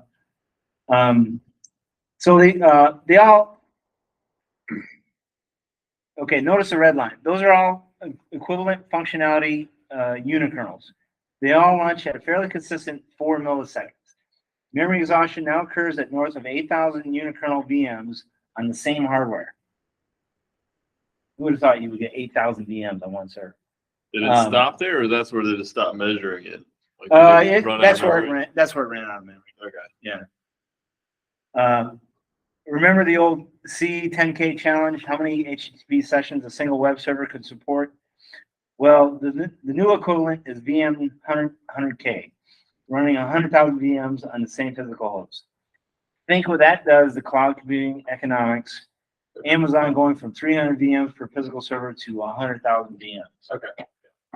So they all, okay, notice the red line. Those are all equivalent functionality unikernels. They all launch at a fairly consistent 4 milliseconds. Memory exhaustion now occurs at north of 8,000 unikernel VMs on the same hardware. Who would have thought you would get 8,000 VMs on one server? Did it stop there, or that's where they just stopped measuring it? Like, did it run out That's of where it memory? ran. That's where it ran out of memory. Okay. Yeah. Remember the old C10K challenge? How many HTTP sessions a single web server could support? Well, the new equivalent is VM 100K, running 100,000 VMs on the same physical host. Think what that does to cloud computing economics. Amazon going from 300 VMs per physical server to 100,000 VMs. Okay.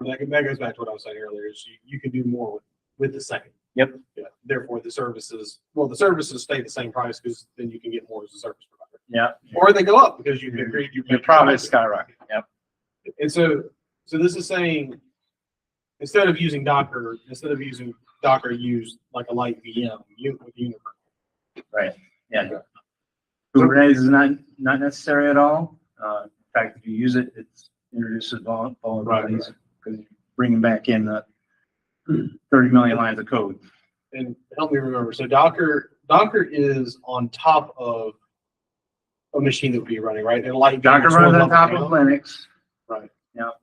That goes back to what I was saying earlier, is you can do more with the same. Yep. Yeah. Therefore, the services stay the same price because then you can get more as a service provider. Yeah. Or they go up because you've agreed Your profit skyrocket. Yep. And so this is saying instead of using Docker, use like a LightVM with Unikernel. Right. Yeah. Kubernetes is not necessary at all. In fact, if you use it, it introduces vulnerabilities because you're bringing back in the 30 million lines of code. And help me remember. So Docker is on top of a machine that would be running, right? And like Docker runs on top of Linux. Right. Now,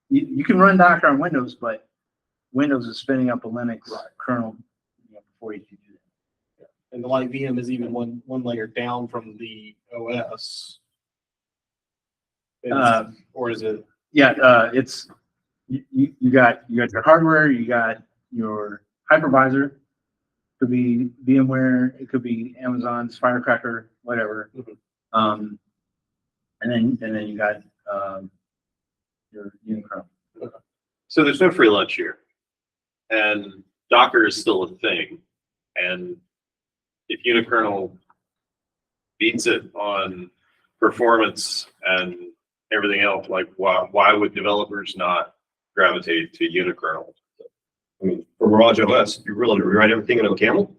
you can run Docker on Windows, but Windows is spinning up a Linux kernel before you can do that. And the LightVM is even one layer down from the OS. Or is it? Yeah, it's you got your hardware, you got your hypervisor. Could be VMware, it could be Amazon's Firecracker, whatever. Mm-hmm. And then you got your Unikernel. So there's no free lunch here. And Docker is still a thing. And if Unikernel beats it on performance and everything else, like why would developers not gravitate to Unikernel? I mean, for Mirage OS, you really rewrite everything in OCaml.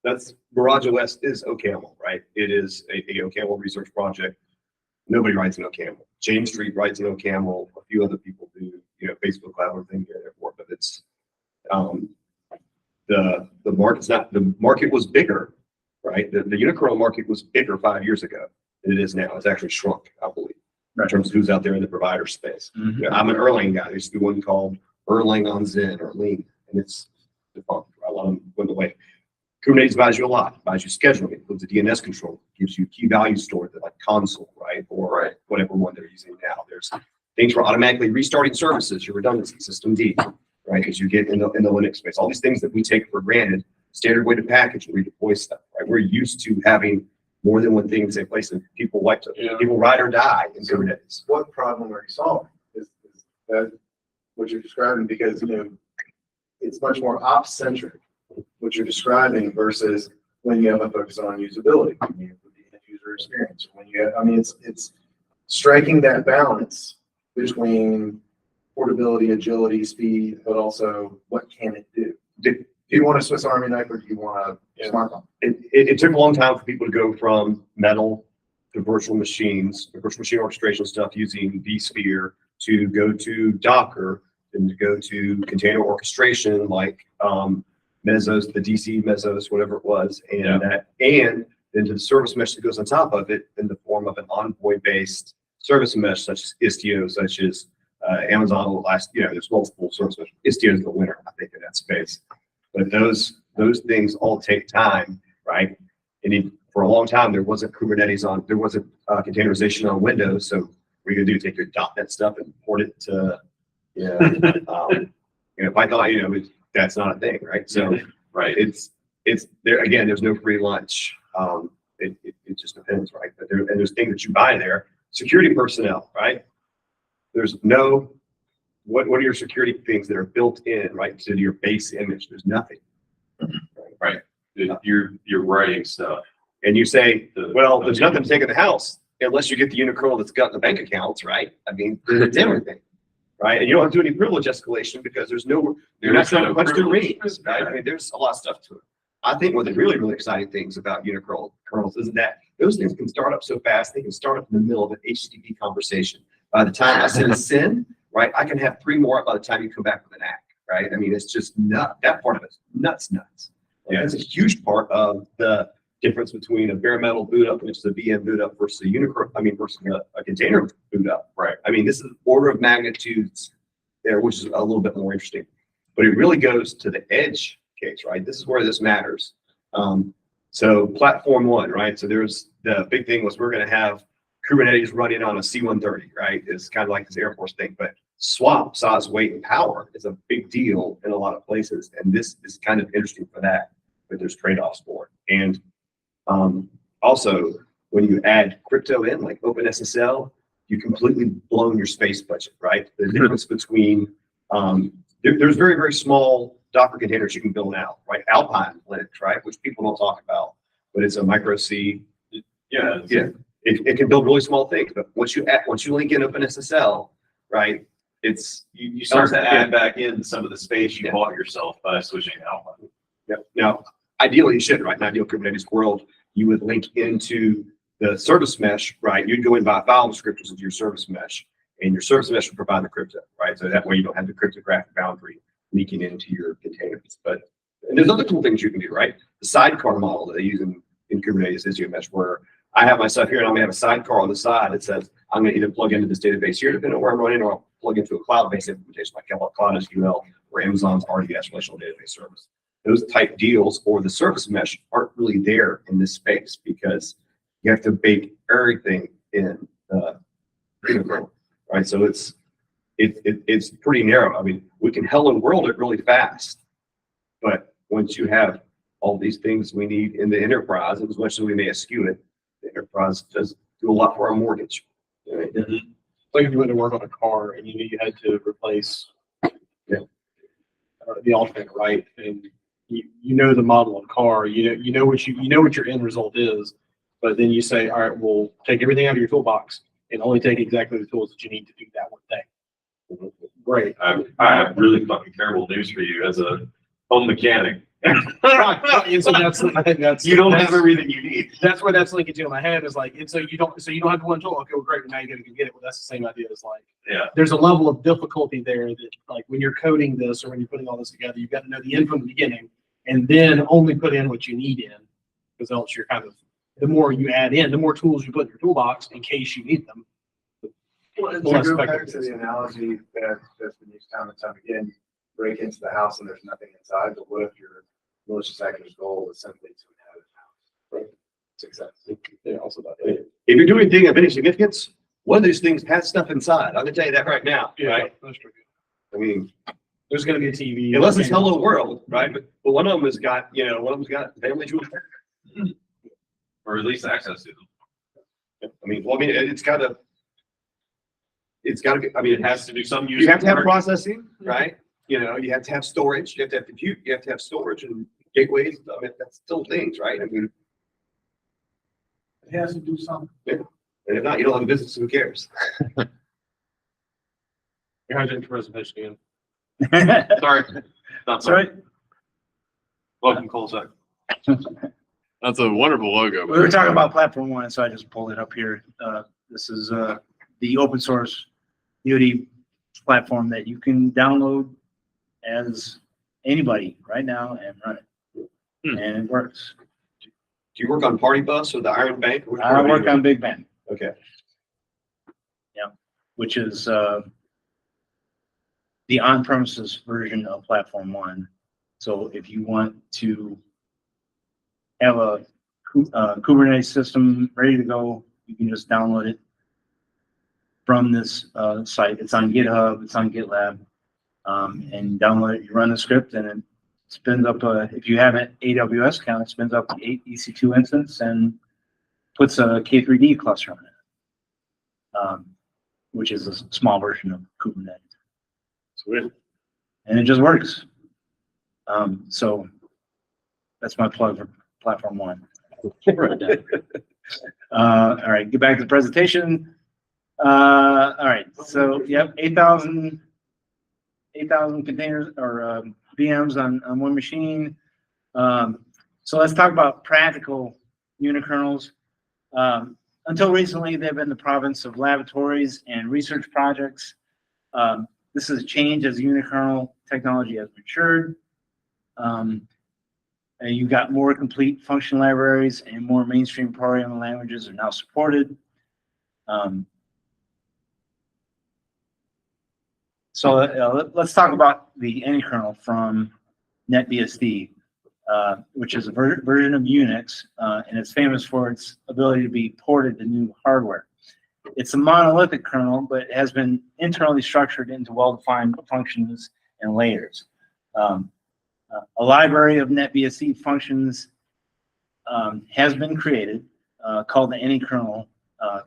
That's Mirage OS is OCaml, right? It is a OCaml research project. Nobody writes in OCaml. James Street writes in OCaml. A few other people do, Facebook Cloud and things there for, but it's the market was bigger, right? The Unikernel market was bigger 5 years ago than it is now. It's actually shrunk, I believe, in terms of who's out there in the provider space. Mm-hmm. I'm an Erlang guy. There's the one called Erlang on Zen or Lean, and it's defunct. A lot of them went away. Kubernetes buys you a lot. Buys you scheduling. It includes a DNS control. Gives you key value stored like console, right? Or whatever one they're using now. There's things for automatically restarting services, your redundancy, system D, right? As you get in the Linux space. All these things that we take for granted, standard way to package and redeploy stuff, right? We're used to having more than one thing in the same place, and people people ride or die in Kubernetes. What problem are you solving? Is that what you're describing? Because it's much more ops centric, what you're describing, versus when you have a focus on usability, when you have the end user experience. When you have, it's striking that balance between portability, agility, speed, but also what can it do? Do you want a Swiss Army knife or do you want a smartphone? It took a long time for people to go from metal to virtual machines, the virtual machine orchestration stuff using vSphere, to go to Docker, and to go to container orchestration like Mesos, the DC Mesos, whatever it was, and then to the service mesh that goes on top of it in the form of an Envoy-based service mesh, such as Istio, such as Amazon will last, there's multiple service mesh. Istio is the winner, I think, in that space. But those things all take time, right? And for a long time, there wasn't Kubernetes there wasn't containerization on Windows. So what are you gonna do? Take your .NET stuff and port it to, Python. that's not a thing, right? So Right. it's there again. There's no free lunch. It just depends, right? But there's things that you buy there. Security personnel, right? There's no what are your security things that are built in, right, to your base image? There's nothing. Right. You're writing stuff. And you say, well, there's nothing to take in the house unless you get the Unikernel that's got the bank accounts, right? I mean, it's everything, right? And you don't have to do any privilege escalation because you're not trying to punch through rings, right? I mean, there's a lot of stuff to it. I think one of the really, really exciting things about Unikernels is that those things can start up so fast, they can start up in the middle of an HTTP conversation. By the time I send a SYN, right, I can have 3 more up by the time you come back with an ACK, right? I mean, it's just that part of it's nuts. Yeah, it's a huge part of the difference between a bare metal boot up, which is a VM boot up, versus versus a container boot up. Right. I mean, this is order of magnitudes there, which is a little bit more interesting. But it really goes to the edge case, right? This is where this matters. So platform 1, right? So there's the big thing was we're going to have Kubernetes running on a C-130, right? It's kind of like this Air Force thing, but swap size, weight, and power is a big deal in a lot of places. And this is kind of interesting for that, but there's trade-offs for it. And also, when you add crypto in, like OpenSSL, you completely blown your space budget, right? The difference between, there's very, very small Docker containers you can build out, right? Alpine Linux, right? Which people don't talk about, but it's a micro C. Yeah. It can build really small things, but once you link in OpenSSL, right? You start to add back in some of the space you bought yourself by switching out. Yep. Now, ideally, you should, right? In an ideal Kubernetes world, you would link into the service mesh, right? You'd go in by file descriptors into your service mesh, and your service mesh would provide the crypto, right? So that way you don't have the cryptographic boundary leaking into your containers. And there's other cool things you can do, right? The sidecar model that they use in Kubernetes is your mesh, where I have my stuff here and I'm gonna have a sidecar on the side that says I'm gonna either plug into this database here, depending on where I'm running, or I'll plug into a cloud-based implementation like Cloud SQL or Amazon's RDS relational database service. Those type deals or the service mesh aren't really there in this space because you have to bake everything in right? So it's pretty narrow. I mean, we can hello world it really fast, but once you have all these things we need in the enterprise, as much as we may eschew it, the enterprise does do a lot for our mortgage. Right? Mm-hmm. Like if you went to work on a car and you knew you had to replace the alternate, right? And you know the model of the car, you know what your end result is, but then you say, all right, we'll take everything out of your toolbox and only take exactly the tools that you need to do that one thing. Great. I have really fucking terrible news for you as a home mechanic. And so I think that's You don't have everything you need. That's where that's linking to in my head is like, and so you don't have one tool. Okay, well, great. Now you got to go get it. Well, that's the same idea as like, Yeah. there's a level of difficulty there that like when you're coding this or when you're putting all this together, you've got to know the end from the beginning and then only put in what you need in, because else you're kind of, the more you add in, the more tools you put in your toolbox in case you need them. To go back to the analogy that's been used time and time again, you break into the house and there's nothing inside, but what if your malicious actor's goal is simply to inhabit the house? Right? Success. Yeah, also about that. If you're doing anything of any significance, one of these things has stuff inside. I'm gonna tell you that right now, right? That's true. I mean, There's going to be a TV. unless it's hello world, right? But one of them has got, one of them's got family jewels. Or at least access to them. It's gotta be, It has to do some use. you have to have processing, right? You have to have storage, you have to have compute, you have to have storage and gateways. I mean, that's still things, right? I mean, It has to do something. and if not, you don't have a business, who cares? You're having to presentation again. Sorry. Not Sorry. sorry. Welcome, Colzac. That's a wonderful logo. We were talking about platform 1, so I just pulled it up here. This is the open source Unity platform that you can download as anybody right now and run it. And it works. Do you work on Party Bus or the Iron Bank? I work on Big Ben. Okay. Yeah, which is the on-premises version of Platform 1. So if you want to have a Kubernetes system ready to go, you can just download it from this site. It's on GitHub, it's on GitLab. And download it, you run the script, and it spins up if you have an AWS account, it spins up the EC2 instance and puts a K3D cluster on it, which is a small version of Kubernetes. Sweet. And it just works. So that's my plug for platform one. All right, get back to the presentation. All right, so yep, 8,000 containers or VMs on one machine. So let's talk about practical unikernels. Until recently, they've been the province of laboratories and research projects. This has changed as unikernel technology has matured. And you've got more complete function libraries and more mainstream programming languages are now supported. So let's talk about the Unikernel from NetBSD, which is a version of Unix, and it's famous for its ability to be ported to new hardware. It's a monolithic kernel, but it has been internally structured into well-defined functions and layers. A library of NetBSD functions has been created called the Unikernel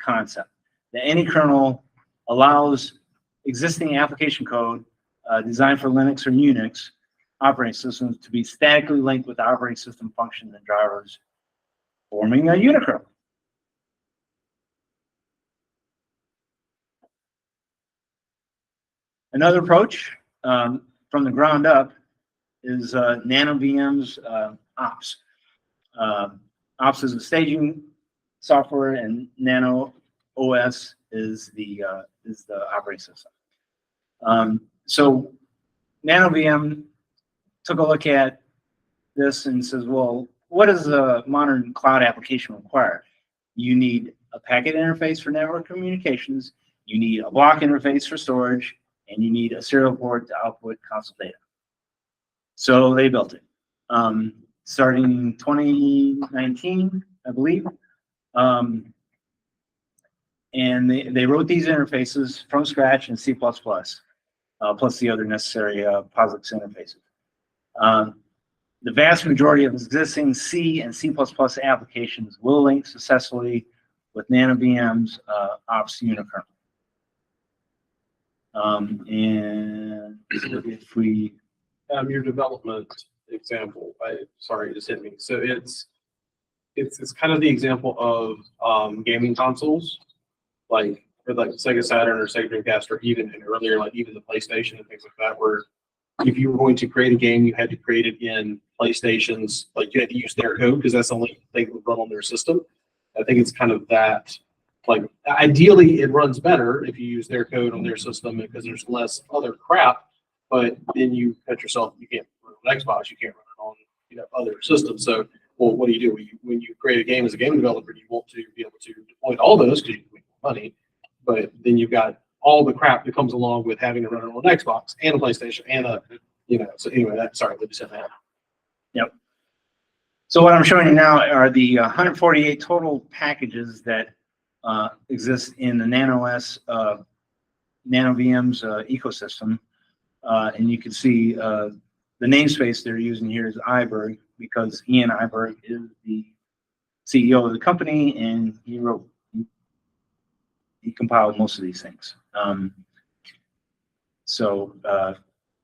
concept. The Unikernel allows existing application code designed for Linux or Unix operating systems to be statically linked with operating system functions and drivers, forming a unikernel. Another approach from the ground up is NanoVM's ops. Ops is the staging software, and Nano OS is the operating system. So NanoVM took a look at this and says, well, what does a modern cloud application require? You need a packet interface for network communications, you need a block interface for storage, and you need a serial port to output console data. So they built it. Starting in 2019, I believe. And they wrote these interfaces from scratch in C++, plus the other necessary POSIX interfaces. The vast majority of existing C and C++ applications will link successfully with NanoVM's ops unikernel. And if we your development example, sorry, it just hit me. So it's kind of the example of gaming consoles, like Sega Saturn or Sega Dreamcast, or even earlier, like even the PlayStation and things like that, where if you were going to create a game, you had to create it in PlayStation's, like you had to use their code because that's the only thing that would run on their system. I think it's kind of that, like ideally it runs better if you use their code on their system because there's less other crap, but then you cut yourself, you can't run it on Xbox, you can't run it on other systems. So well, what do? When you create a game as a game developer, you want to be able to deploy all those because you can make money, but then you've got all the crap that comes along with having to run it on an Xbox and a PlayStation and a, so anyway, sorry, let me say that. Yep. So what I'm showing you now are the 148 total packages that exist in the NanoVM's ecosystem. And you can see the namespace they're using here is Iberg, because Ian Iberg is the CEO of the company, and he compiled most of these things.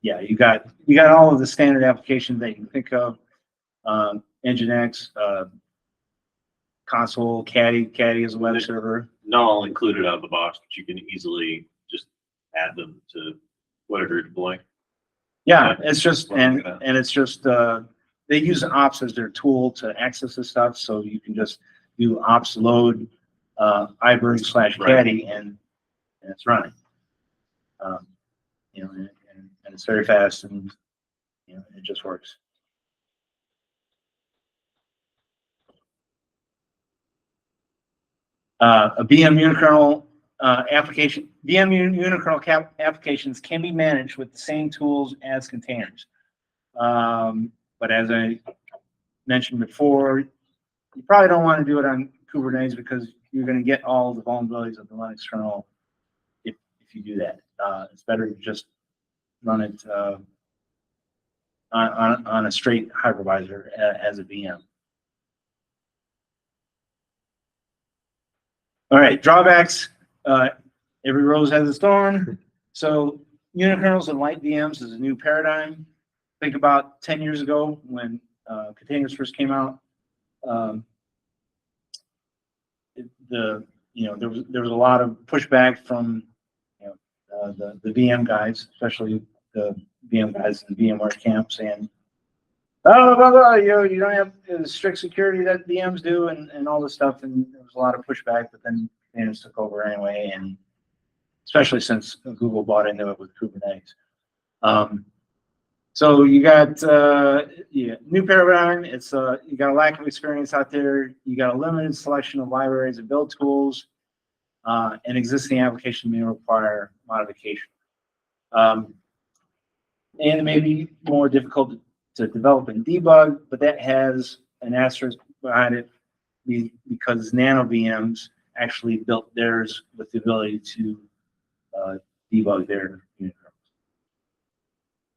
Yeah, you got all of the standard applications that you can think of. Nginx, console, Caddy is a web server. Not all included out of the box, but you can easily just add them to whatever you're deploying. Yeah, it's just and it's just they use ops as their tool to access this stuff, so you can just do ops load Iberg/Caddy and it's running. And it's very fast, and it just works. A VM unikernel applications can be managed with the same tools as containers. But as I mentioned before, you probably don't want to do it on Kubernetes because you're going to get all the vulnerabilities of the Linux kernel if you do that. It's better to just run it on a straight hypervisor as a VM. All right, drawbacks. Every rose has its thorn. So unikernels and LightVMs is a new paradigm. Think about 10 years ago when containers first came out. There was a lot of pushback from the VM guys, especially the VM guys in the VMware camp, saying, "Oh, blah, blah, you don't have the strict security that VMs do," and all this stuff. And there was a lot of pushback, but then containers took over anyway, and especially since Google bought into it with Kubernetes. So you got new paradigm. It's you got a lack of experience out there. You got a limited selection of libraries and build tools, and existing application may require modification. And it may be more difficult to develop and debug, but that has an asterisk behind it because Nano VMs actually built theirs with the ability to debug their unikernels.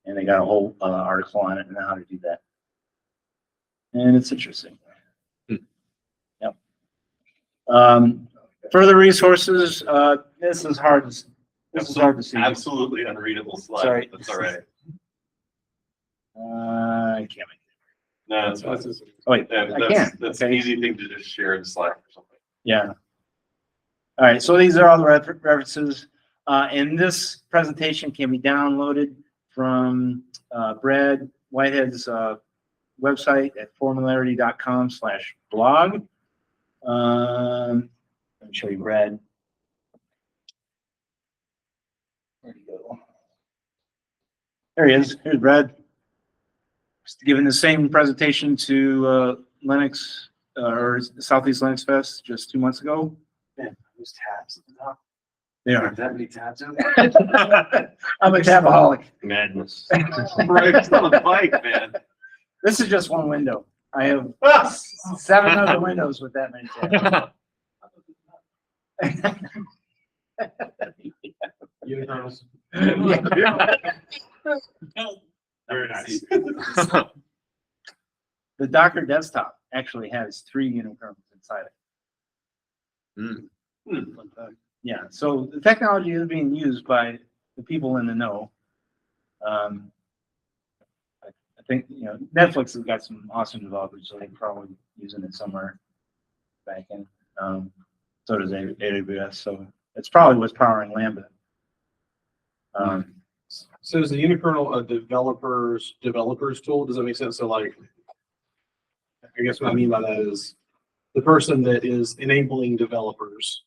And they got a whole article on it and how to do that. And it's interesting. Yep. Further resources. This is hard to see. Absolutely unreadable slide. Sorry. That's all right. I can't make it. No, that's fine. Oh, wait, Yeah, I can. that's Okay. an easy thing to just share in Slack or something. Yeah. All right, so these are all the references. And this presentation can be downloaded from Brad Whitehead's website at formularity.com/blog. Let me show you Brad. Where'd he go? There he is. Here's Brad. Just giving the same presentation to Linux or Southeast Linux Fest just 2 months ago. Man, those tabs at the top. They are. That many tabs in I'm a tabaholic. Madness. Right, it's on a bike, man. This is just one window. I have 7 other windows with that many tabs. Unikernels. Very nice. The Docker desktop actually has 3 unikernels inside it. Yeah, so the technology is being used by the people in the know. I think Netflix has got some awesome developers, so they're probably using it somewhere back in. So does AWS, so it's probably what's powering Lambda. So is the unikernel a developer's tool? Does that make sense? So like, I guess what I mean by that is the person that is enabling developers,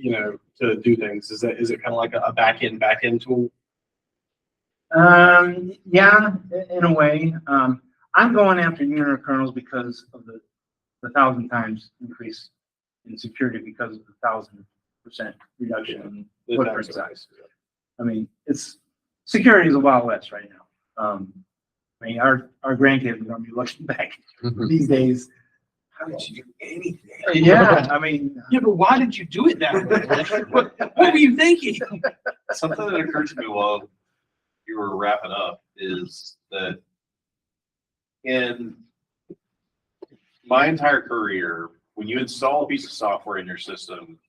to do things. Is it kind of like a back-end tool? Yeah, in a way. I'm going after unikernels because of the 1,000 times increase in security because of the 1,000% reduction in footprint size. I mean, security is a Wild West right now. I mean, our grandkids are going to be looking back these days. How did you do anything? Yeah, I mean. Yeah, but why did you do it that way? What were you thinking? Something that occurred to me while you were wrapping up is that in my entire career, when you install a piece of software in your system,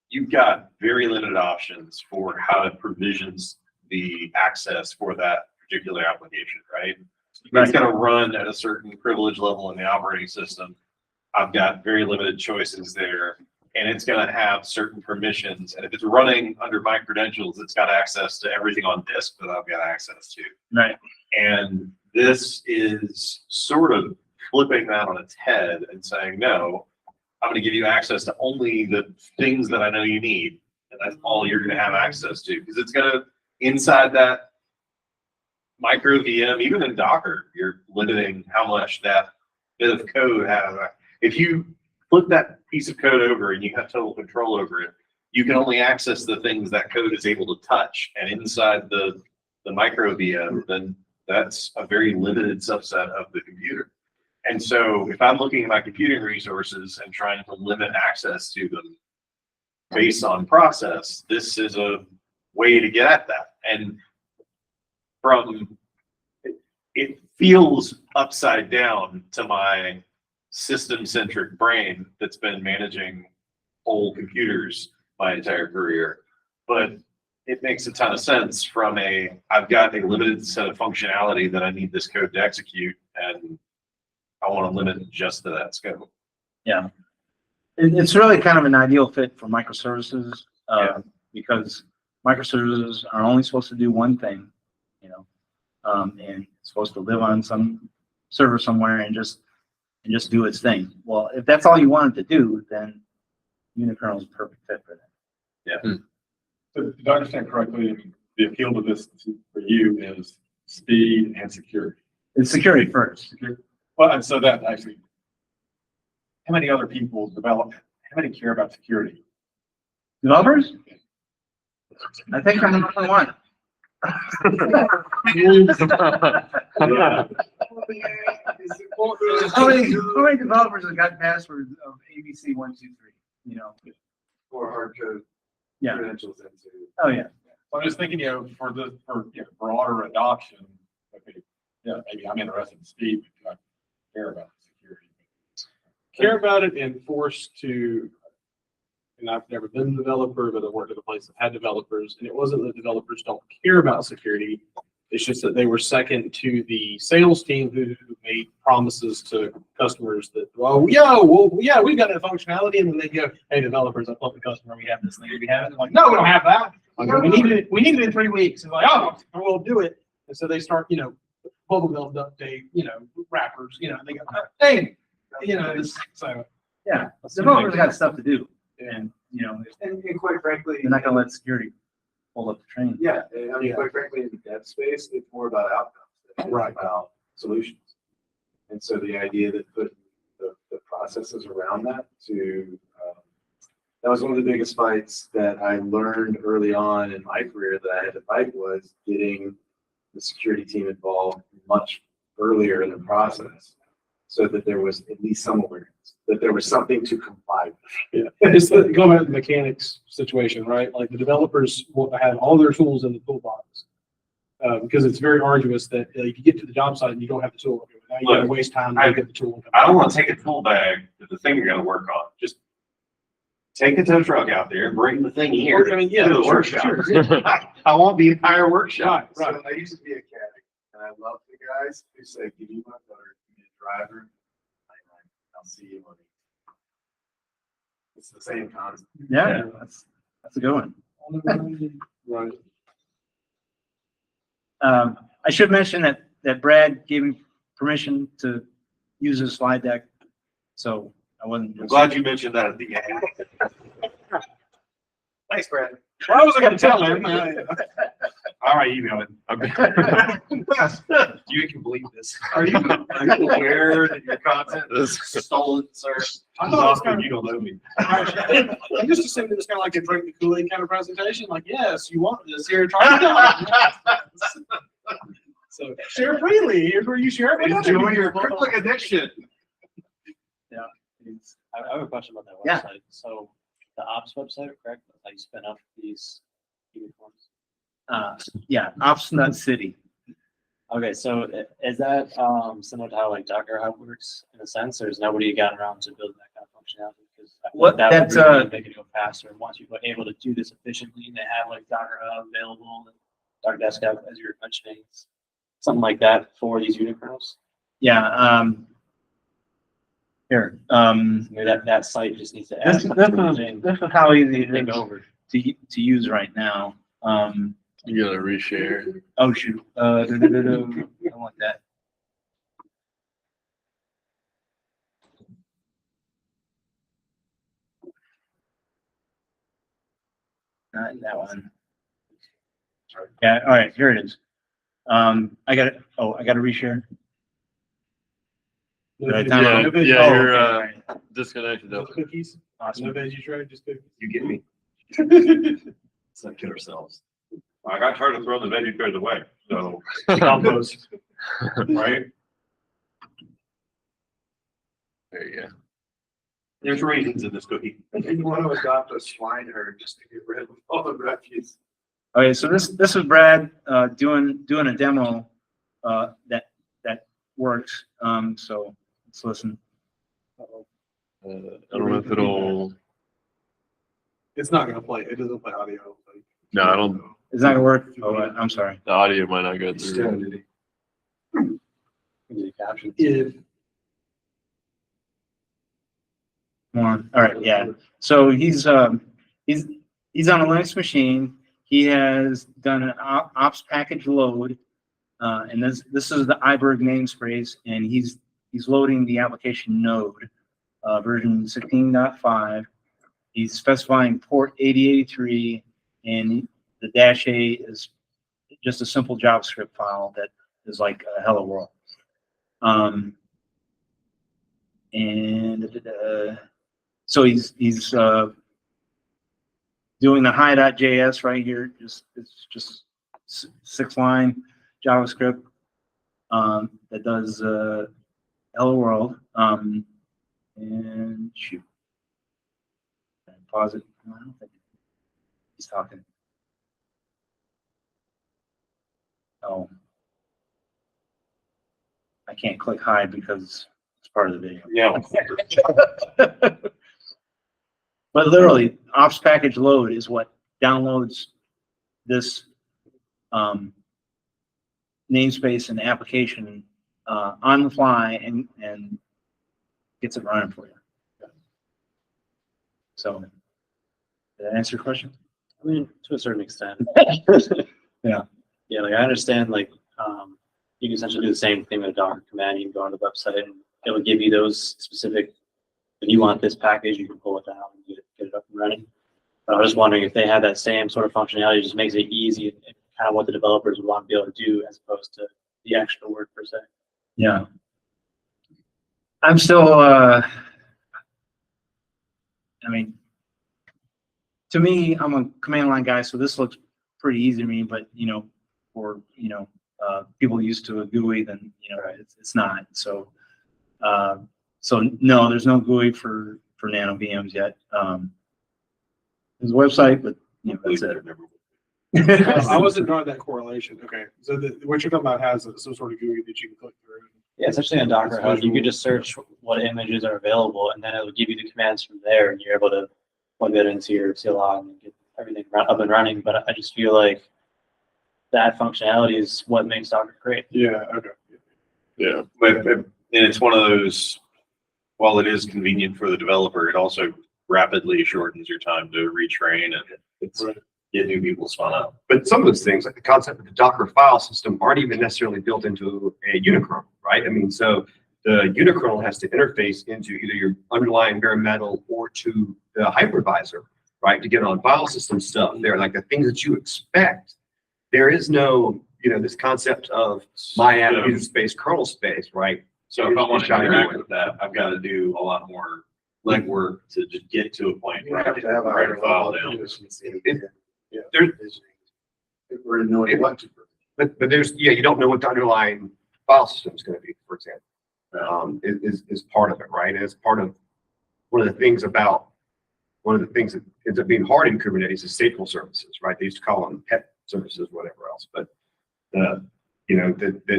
you've got very limited options for how it provisions the access for that particular application, right? It's going to run at a certain privilege level in the operating system. I've got very limited choices there, and it's going to have certain permissions. And if it's running under my credentials, it's got access to everything on disk that I've got access to. Right. And this is sort of flipping that on its head and saying, no, I'm going to give you access to only the things that I know you need. And that's all you're going to have access to. Because it's going to, inside that micro VM, even in Docker, you're limiting how much that bit of code has. If you flip that piece of code over and you have total control over it, you can only access the things that code is able to touch. And inside the micro VM, then that's a very limited subset of the computer. And so if I'm looking at my computing resources and trying to limit access to them based on process, this is a way to get at that. And from, it feels upside down to my system-centric brain that's been managing whole computers my entire career. But it makes a ton of sense from I've got a limited set of functionality that I need this code to execute, and I want to limit it just to that scope. Yeah. It's really kind of an ideal fit for microservices, because microservices are only supposed to do one thing, and it's supposed to live on some server somewhere and just do its thing. Well, if that's all you wanted to do, then Unikernel is a perfect fit for that. Yeah. So did I understand correctly, the appeal to this for you is speed and security? It's security first. Well, and so that actually, how many other people develop, how many care about security? Developers? I think I'm the only one. How many developers have got passwords of ABC123? Or hard code Yeah. credentials into. Oh yeah. So I'm just thinking, for broader adoption, okay, yeah, maybe I'm interested in speed, but I care about security. Care about it and forced to, and I've never been a developer, but I worked at a place that had developers, and it wasn't that developers don't care about security. It's just that they were second to the sales team who made promises to customers that, we've got that functionality, and then they go, hey, developers, I told the customer we have this thing, we have it. I'm like, no, we don't have that. We need it in 3 weeks. It's like, oh, we'll do it. And so they start, bubblegum update, wrappers, they go, hey, so. Yeah. Developers got stuff to do, and And quite frankly, you're not gonna let security pull up the train. yeah, I mean, quite frankly, in the dev space, it's more about outcomes than it is Right. about solutions. And so the idea that put the processes around that that was one of the biggest fights that I learned early on in my career that I had to fight, was getting the security team involved much earlier in the process, so that there was at least some awareness, that there was something to comply with. Yeah, it's going back to the mechanics situation, right? Like the developers want to have all their tools in the toolbox. Because it's very arduous that you get to the job site and you don't have the tool. Now you gotta waste time to get the tool. I don't want to take a tool bag with the thing you're going to work on. Just take a tow truck out there and bring the thing here. I mean, yeah, to the sure, workshop. sure. I want the entire workshop. Right. So I used to be a caddy, and I love the guys who say, give me my motor, give me a driver, I'll see you on it. It's the same concept. Yeah, that's a good one. Right. I should mention that Brad gave me permission to use his slide deck, so I wasn't. I'm glad you mentioned that at the end. Thanks, Brad. Well, I wasn't gonna tell him. All right, email it. You can believe this. Are you aware that your content is stolen, sir? I thought it was Often you don't know me. I'm just assuming it's kind of like a drink the Kool-Aid kind of presentation. Like, yes, you want this here, try it out. So share freely. Here's where you share it. Enjoy your crippling addiction. I have a question about that Yeah. website. So the ops website, correct? That's how you spin up these uniforms. Yeah, Ops.City. Okay, so is that similar to how like Docker Hub works in a sense, or has nobody gotten around to building that kind of functionality? Because I feel What- like that that's, would really make it go faster. And once people are able to do this efficiently, and they have like Docker Hub available, and Docker Desktop, as you were mentioning, something like that for these Unikernels. Yeah. Here. Maybe that site just needs to add This is how easy it take is over. to use right now. You gotta reshare. Oh shoot. I don't want that. Not that one. Yeah, all right, here it is. I got it. Oh, I got to reshare. Did I time Yeah, out? yeah, Oh, you're okay, all right. disconnected. No cookies. Awesome. No veggie tray, just cookies. You get me? Let's not kid ourselves. I got tired of throwing the veggie trays away, so compost, right? There you go. There's raisins in this cookie. You want to adopt a swine herd just to get rid of all the refuse. Okay, so this is Brad doing a demo that works. So let's listen. I don't know if it'll, It's not gonna play, it doesn't play audio. no, I don't, It's not gonna work. Oh, I'm sorry. the audio might not go through. If, Come on. All right, yeah. So he's on a Linux machine. He has done an ops package load, and this is the iBerg namespace, and he's loading the application node, version 16.5. He's specifying port 8083, and the -A is just a simple JavaScript file that is like hello world. So he's doing the hi.js right here. It's just 6-line JavaScript that does hello world. And shoot, pause it. No, I don't think he's talking. Oh, I can't click hide because it's part of the video. Yeah. But literally, ops package load is what downloads this namespace and application on the fly and gets it running for you. So, did that answer your question? I mean, to a certain extent. Yeah. Yeah, like I understand, like, you can essentially do the same thing with a Docker command. You can go on the website and it will give you those specific, if you want this package, you can pull it down and get it up and running. But I was just wondering if they have that same sort of functionality, it just makes it easy and kind of what the developers would want to be able to do as opposed to the extra work per se. Yeah. I'm still, I mean, to me, I'm a command line guy, so this looks pretty easy to me, but, for, people used to a GUI, then, it's not. So, no, there's no GUI for nano VMs yet. There's a website, but, that's it. I wasn't drawing that correlation. Okay, so what you're talking about has some sort of GUI that you can click through. Yeah, essentially on Docker Hub, you could just search what images are available, and then it will give you the commands from there, and you're able to plug that into your CLI and get everything up and running. But I just feel like that functionality is what makes Docker great. Yeah, okay. Yeah, and it's one of those, while it is convenient for the developer, it also rapidly shortens your time to retrain and it's get new people spun up. But some of those things, like the concept of the Docker file system, aren't even necessarily built into a Unikernel, right? I mean, so the Unikernel has to interface into either your underlying bare metal or to the hypervisor, right? To get on file system stuff. They're like the things that you expect. There is no, this concept of my app user space, kernel space, right? So if I want to interact with that, I've got to do a lot more legwork to just get to a point where I can write a file down. But there's, you don't know what the underlying file system is going to be, for example, is part of it, right? And it's part of one of the things that ends up being hard in Kubernetes is stateful services, right? They used to call them pet services, whatever else, but the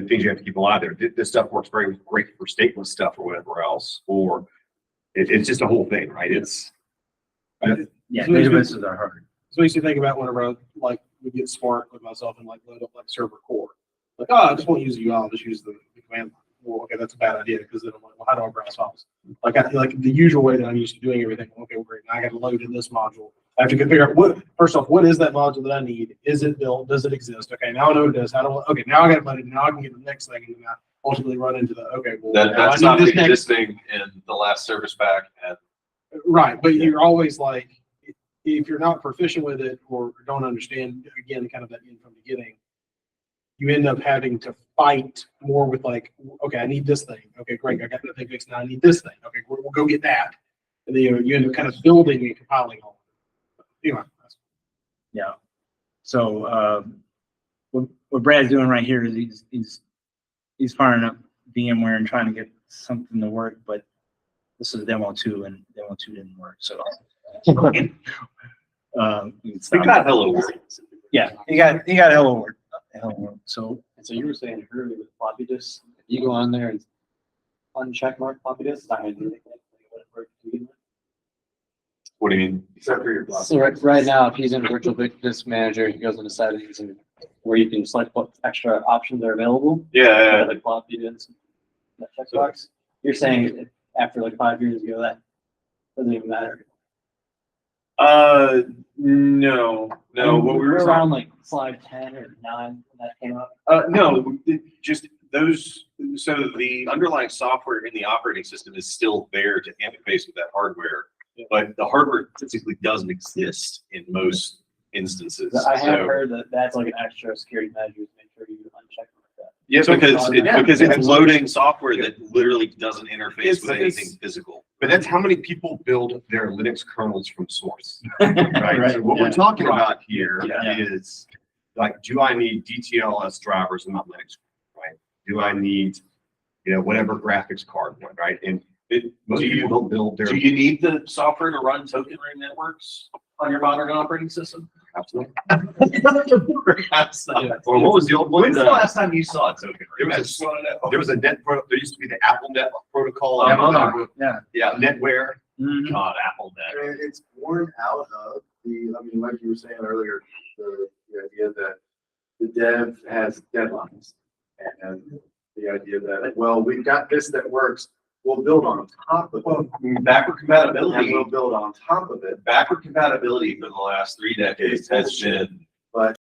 things you have to keep alive there. This stuff works very great for stateless stuff or whatever else, or it's just a whole thing, right? Databases are hard. So I used to think about whenever I would get smart with myself and load up server core. I just won't use the UI, I'll just use the command line. Well, okay, that's a bad idea because then I'm like, well, how do I browse files? Like the usual way that I'm used to doing everything. Okay, well, great. Now I got to load in this module. I have to figure out first off, what is that module that I need? Is it built? Does it exist? Okay, now I know it does. Okay, now I got to put it. Now I can get the next thing, and then I ultimately run into That's not existing in the last service pack. And right, but you're always like, if you're not proficient with it or don't understand, again, kind of that in from the beginning, you end up having to fight more with okay, I need this thing. Okay, great, I got that thing fixed. Now I need this thing. Okay, we'll go get that. And then you end up kind of building and compiling all of it. Anyway. Yeah. So what Brad's doing right here is he's firing up VMware and trying to get something to work, but this is demo 2 and demo 2 didn't work. So we got hello world. Yeah, you got a hell of a word. So And so you were saying earlier with floppy disks, if you go on there and uncheck mark floppy disks, it's not going to do anything. What do you mean? Except for your block. So right now, if he's in virtual disk manager, he goes into settings and where you can select what extra options are available. Yeah, Like floppy disks, that checkbox. You're saying that after like 5 years ago, that doesn't even matter. no, what we were talking. around like slide 10 or 9 when that came up. No, just those, so the underlying software in the operating system is still there to interface with that hardware, but the hardware physically doesn't exist in most instances. I have So- heard that that's like an extra security measure to make sure you uncheck like that. Yeah, So because it's it's loading software that literally doesn't interface It's- with anything physical. But that's how many people build their Linux kernels from source. Right? So what we're talking about here Yeah. is like, do I need DTLS drivers in my Linux? Right? Do I need, whatever graphics card, right? And most people don't build their. Do you need the software to run token ring networks on your modern operating system? Absolutely. Perhaps not. Or what was the old one? When's the last time you saw a token There ring? was I just want to know. There was a there used to be the Apple Net protocol. yeah. Yeah, NetWare. Mhm. God, Apple Net. And it's born out of like you were saying earlier, the idea that the dev has deadlines. And the idea that, well, we've got this that works, we'll build on top of it. Backward And compatibility, we'll build on top of it. backward compatibility for the last 3 decades has been